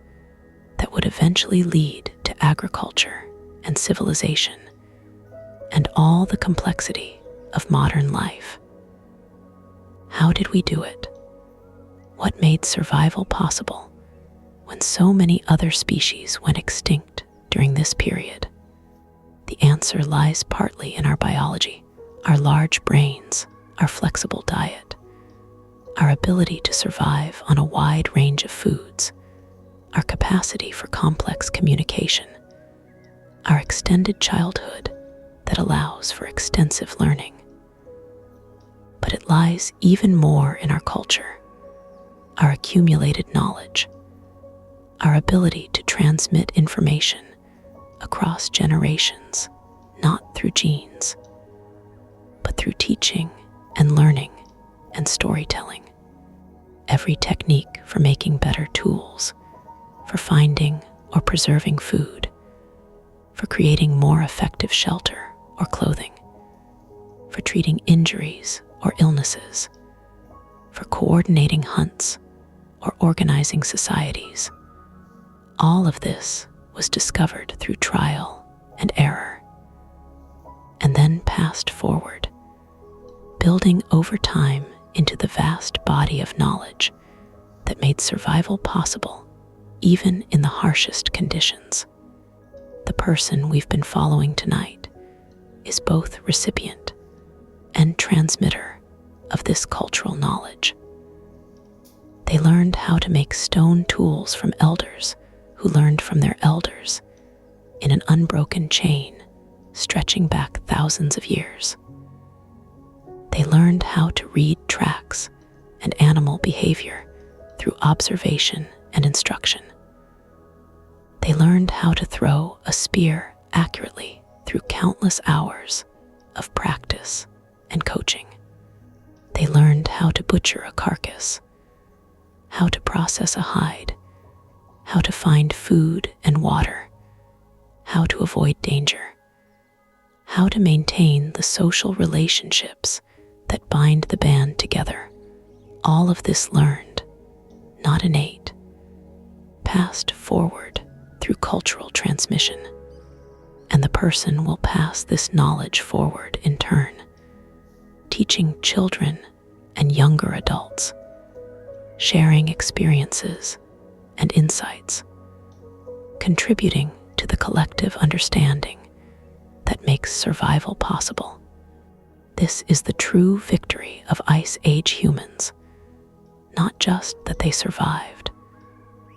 that would eventually lead to agriculture and civilization and all the complexity of modern life. How did we do it? What made survival possible when so many other species went extinct during this period? The answer lies partly in our biology, our large brains, our flexible diet, our ability to survive on a wide range of foods, our capacity for complex communication, our extended childhood that allows for extensive learning. But it lies even more in our culture, our accumulated knowledge, our ability to transmit information across generations, not through genes, but through teaching and learning and storytelling. Every technique for making better tools, for finding or preserving food, for creating more effective shelter or clothing, for treating injuries or illnesses, for coordinating hunts or organizing societies. All of this was discovered through trial and error, and then passed forward, building over time into the vast body of knowledge that made survival possible even in the harshest conditions. The person we've been following tonight is both recipient and transmitter of this cultural knowledge. They learned how to make stone tools from elders who learned from their elders in an unbroken chain stretching back thousands of years. They learned how to read tracks and animal behavior through observation and instruction. They learned how to throw a spear accurately through countless hours of practice and coaching. They learned how to butcher a carcass, how to process a hide, how to find food and water, how to avoid danger, how to maintain the social relationships that bind the band together. All of this learned, not innate, passed forward through cultural transmission. And the person will pass this knowledge forward in turn, teaching children and younger adults, sharing experiences and insights, contributing to the collective understanding that makes survival possible. This is the true victory of Ice Age humans, not just that they survived,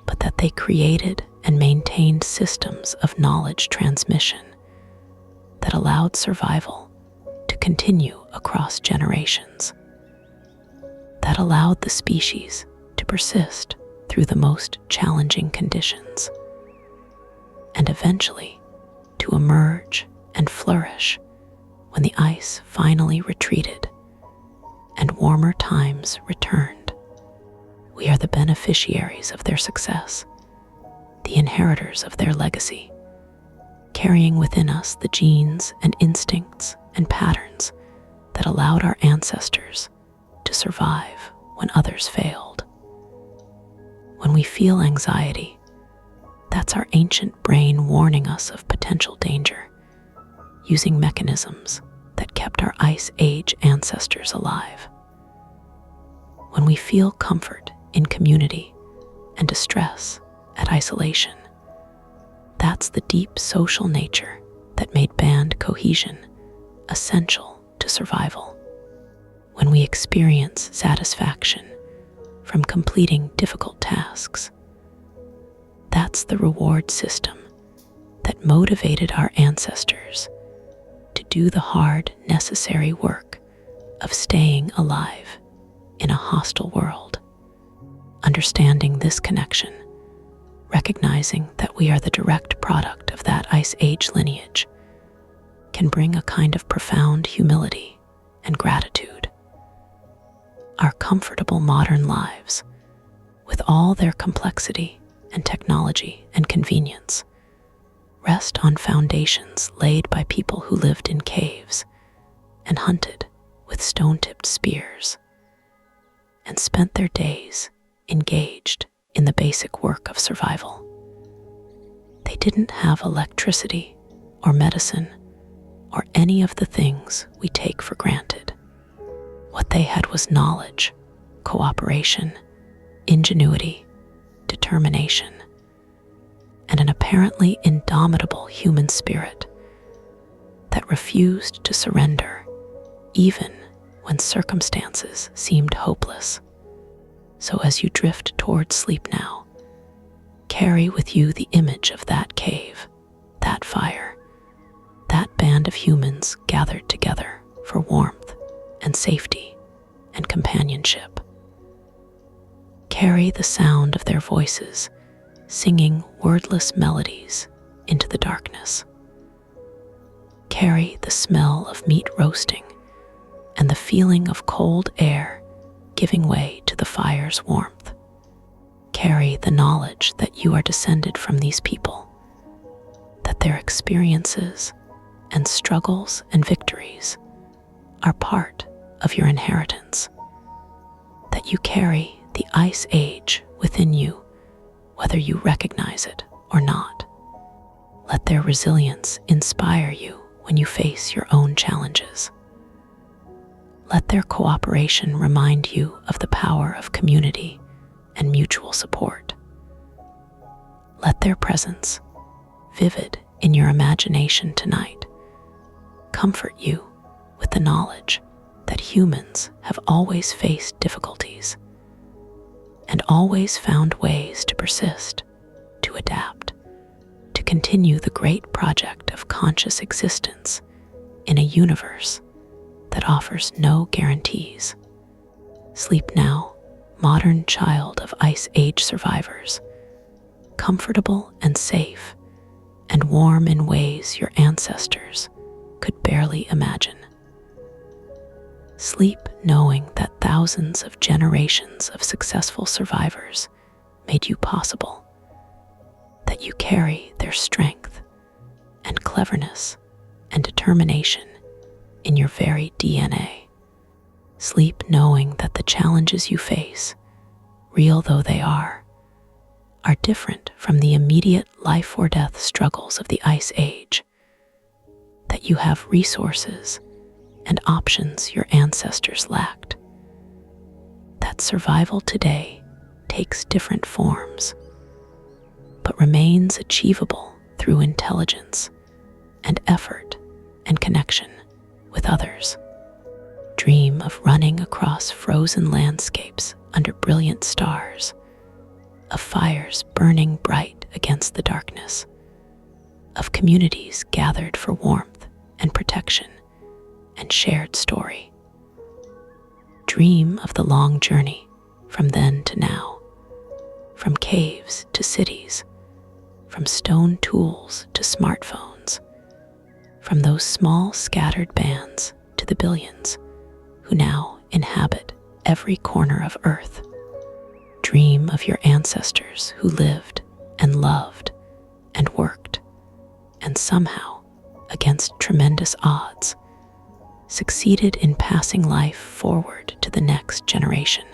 but that they created and maintained systems of knowledge transmission that allowed survival to continue across generations, that allowed the species to persist through the most challenging conditions, and eventually to emerge and flourish when the ice finally retreated and warmer times returned. We are the beneficiaries of their success, the inheritors of their legacy, carrying within us the genes and instincts and patterns that allowed our ancestors to survive when others failed. When we feel anxiety, that's our ancient brain warning us of potential danger, using mechanisms that kept our Ice Age ancestors alive. When we feel comfort in community and distress at isolation, that's the deep social nature that made band cohesion essential to survival. When we experience satisfaction from completing difficult tasks, that's the reward system that motivated our ancestors to do the hard, necessary work of staying alive in a hostile world. Understanding this connection, recognizing that we are the direct product of that Ice Age lineage, can bring a kind of profound humility and gratitude. Our comfortable modern lives, with all their complexity and technology and convenience, rest on foundations laid by people who lived in caves and hunted with stone-tipped spears and spent their days engaged in the basic work of survival. They didn't have electricity or medicine or any of the things we take for granted. What they had was knowledge, cooperation, ingenuity, determination, and an apparently indomitable human spirit that refused to surrender even when circumstances seemed hopeless. So as you drift towards sleep now, carry with you the image of that cave, that fire, have humans gathered together for warmth and safety and companionship. Carry the sound of their voices, singing wordless melodies into the darkness. Carry the smell of meat roasting and the feeling of cold air giving way to the fire's warmth. Carry the knowledge that you are descended from these people, that their experiences and struggles and victories are part of your inheritance, that you carry the Ice Age within you, whether you recognize it or not. Let their resilience inspire you when you face your own challenges. Let their cooperation remind you of the power of community and mutual support. Let their presence, vivid in your imagination tonight, comfort you with the knowledge that humans have always faced difficulties and always found ways to persist, to adapt, to continue the great project of conscious existence in a universe that offers no guarantees. Sleep now, modern child of Ice Age survivors, comfortable and safe, and warm in ways your ancestors could barely imagine. Sleep knowing that thousands of generations of successful survivors made you possible, that you carry their strength and cleverness and determination in your very DNA. Sleep knowing that the challenges you face, real though they are different from the immediate life or death struggles of the Ice Age, that you have resources and options your ancestors lacked, that survival today takes different forms, but remains achievable through intelligence and effort and connection with others. Dream of running across frozen landscapes under brilliant stars, of fires burning bright against the darkness, of communities gathered for warmth and protection and shared story. Dream of the long journey from then to now, from caves to cities, from stone tools to smartphones, from those small scattered bands to the billions who now inhabit every corner of Earth. Dream of your ancestors who lived and loved and worked, and somehow, against tremendous odds, succeeded in passing life forward to the next generation,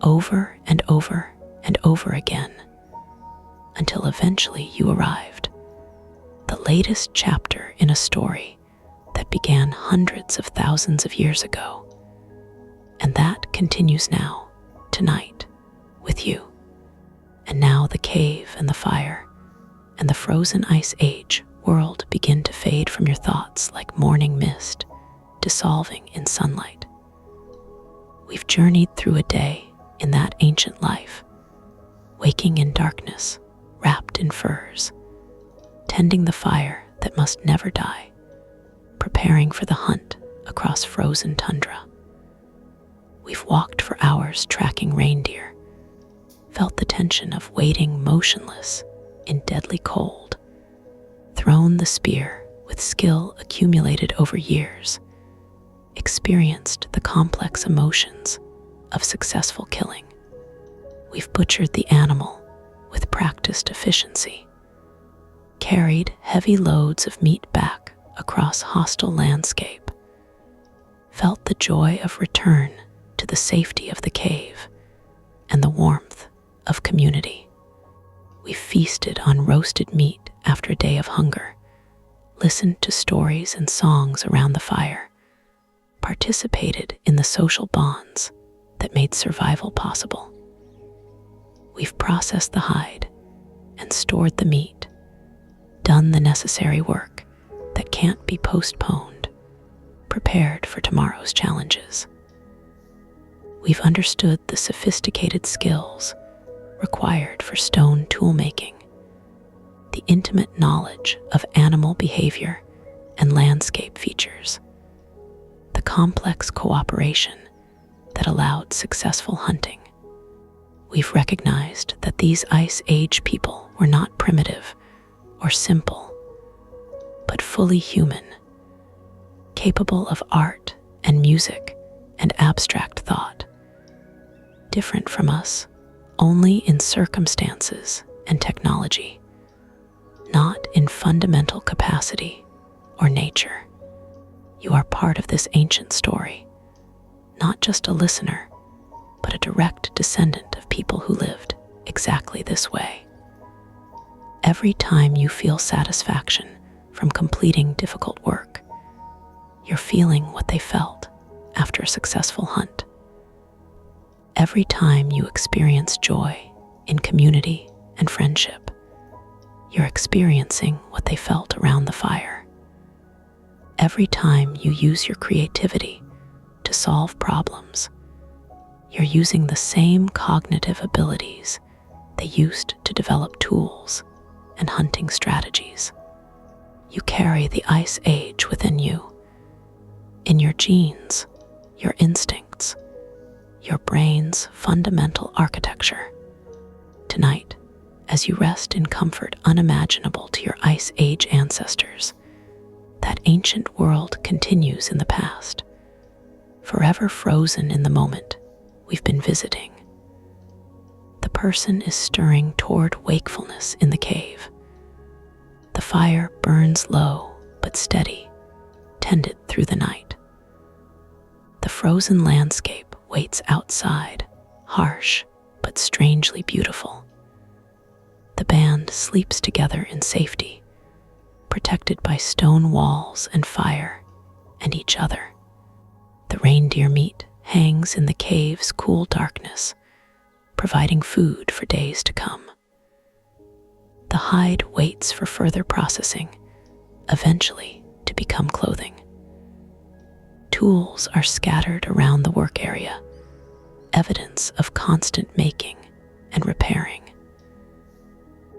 over and over and over again, until eventually you arrived, the latest chapter in a story that began hundreds of thousands of years ago, and that continues now, tonight, with you. And now the cave and the fire and the frozen Ice Age world begin to fade from your thoughts like morning mist, dissolving in sunlight. We've journeyed through a day in that ancient life, waking in darkness, wrapped in furs, tending the fire that must never die, preparing for the hunt across frozen tundra. We've walked for hours tracking reindeer, felt the tension of waiting motionless in deadly cold, thrown the spear with skill accumulated over years, experienced the complex emotions of successful killing. We've butchered the animal with practiced efficiency, carried heavy loads of meat back across hostile landscape, felt the joy of return to the safety of the cave and the warmth of community. We feasted on roasted meat after a day of hunger, listened to stories and songs around the fire, participated in the social bonds that made survival possible. We've processed the hide and stored the meat, done the necessary work that can't be postponed, prepared for tomorrow's challenges. We've understood the sophisticated skills required for stone tool making, the intimate knowledge of animal behavior and landscape features, the complex cooperation that allowed successful hunting. We've recognized that these Ice Age people were not primitive or simple, but fully human, capable of art and music and abstract thought, different from us only in circumstances and technology, not in fundamental capacity or nature. You are part of this ancient story, not just a listener, but a direct descendant of people who lived exactly this way. Every time you feel satisfaction from completing difficult work, you're feeling what they felt after a successful hunt. Every time you experience joy in community and friendship, you're experiencing what they felt around the fire. Every time you use your creativity to solve problems, you're using the same cognitive abilities they used to develop tools and hunting strategies. You carry the Ice Age within you, in your genes, your instincts, your brain's fundamental architecture. Tonight, as you rest in comfort unimaginable to your Ice Age ancestors, that ancient world continues in the past, forever frozen in the moment we've been visiting. The person is stirring toward wakefulness in the cave. The fire burns low but steady, tended through the night. The frozen landscape waits outside, harsh but strangely beautiful. The band sleeps together in safety, protected by stone walls and fire and each other. The reindeer meat hangs in the cave's cool darkness, providing food for days to come. The hide waits for further processing, eventually to become clothing. Tools are scattered around the work area, evidence of constant making and repairing.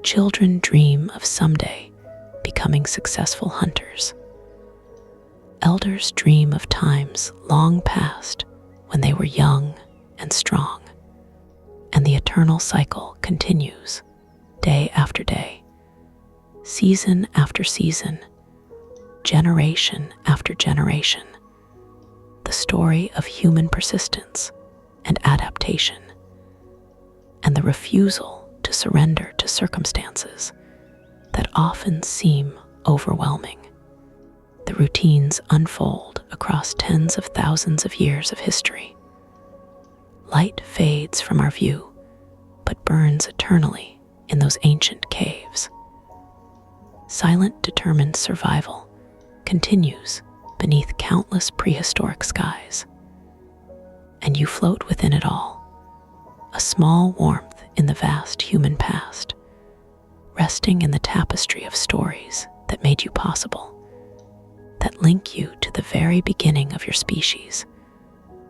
Children dream of someday becoming successful hunters. Elders dream of times long past when they were young and strong, and the eternal cycle continues, day after day, season after season, generation after generation. The story of human persistence and adaptation, and the refusal to surrender to circumstances that often seem overwhelming. The routines unfold across tens of thousands of years of history. Light fades from our view, but burns eternally in those ancient caves. Silent, determined survival continues beneath countless prehistoric skies. And you float within it all, a small warmth in the vast human past, resting in the tapestry of stories that made you possible, that link you to the very beginning of your species,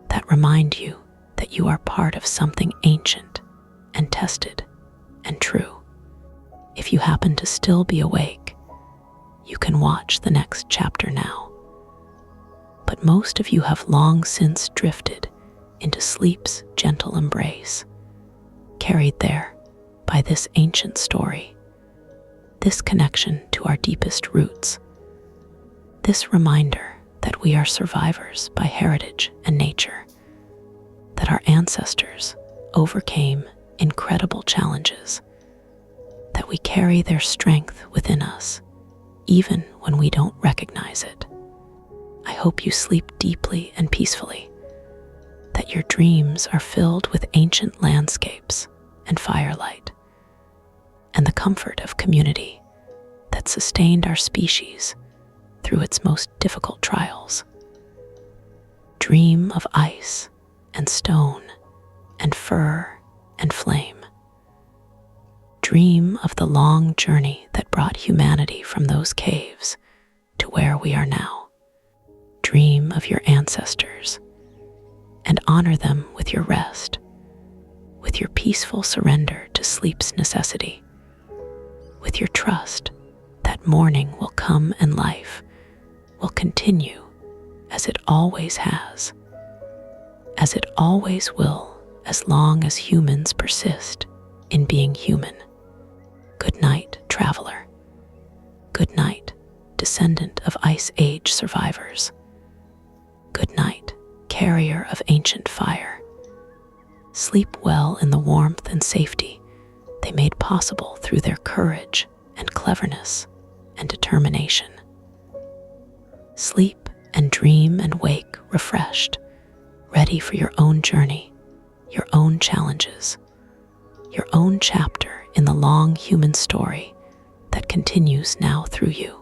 that remind you that you are part of something ancient and tested and true. If you happen to still be awake, you can watch the next chapter now. But most of you have long since drifted into sleep's gentle embrace, carried there by this ancient story, this connection to our deepest roots, this reminder that we are survivors by heritage and nature, that our ancestors overcame incredible challenges, that we carry their strength within us, even when we don't recognize it. I hope you sleep deeply and peacefully, that your dreams are filled with ancient landscapes and firelight, and the comfort of community that sustained our species through its most difficult trials. Dream of ice and stone and fur and flame. Dream of the long journey that brought humanity from those caves to where we are now. Dream of your ancestors and honor them with your rest, with your peaceful surrender to sleep's necessity, with your trust that morning will come and life will continue as it always has, as it always will, as long as humans persist in being human. Good night, traveler. Good night, descendant of Ice Age survivors. Good night, carrier of ancient fire. Sleep well in the warmth and safety they made possible through their courage and cleverness and determination. Sleep and dream and wake refreshed, ready for your own journey, your own challenges, your own chapter in the long human story that continues now through you.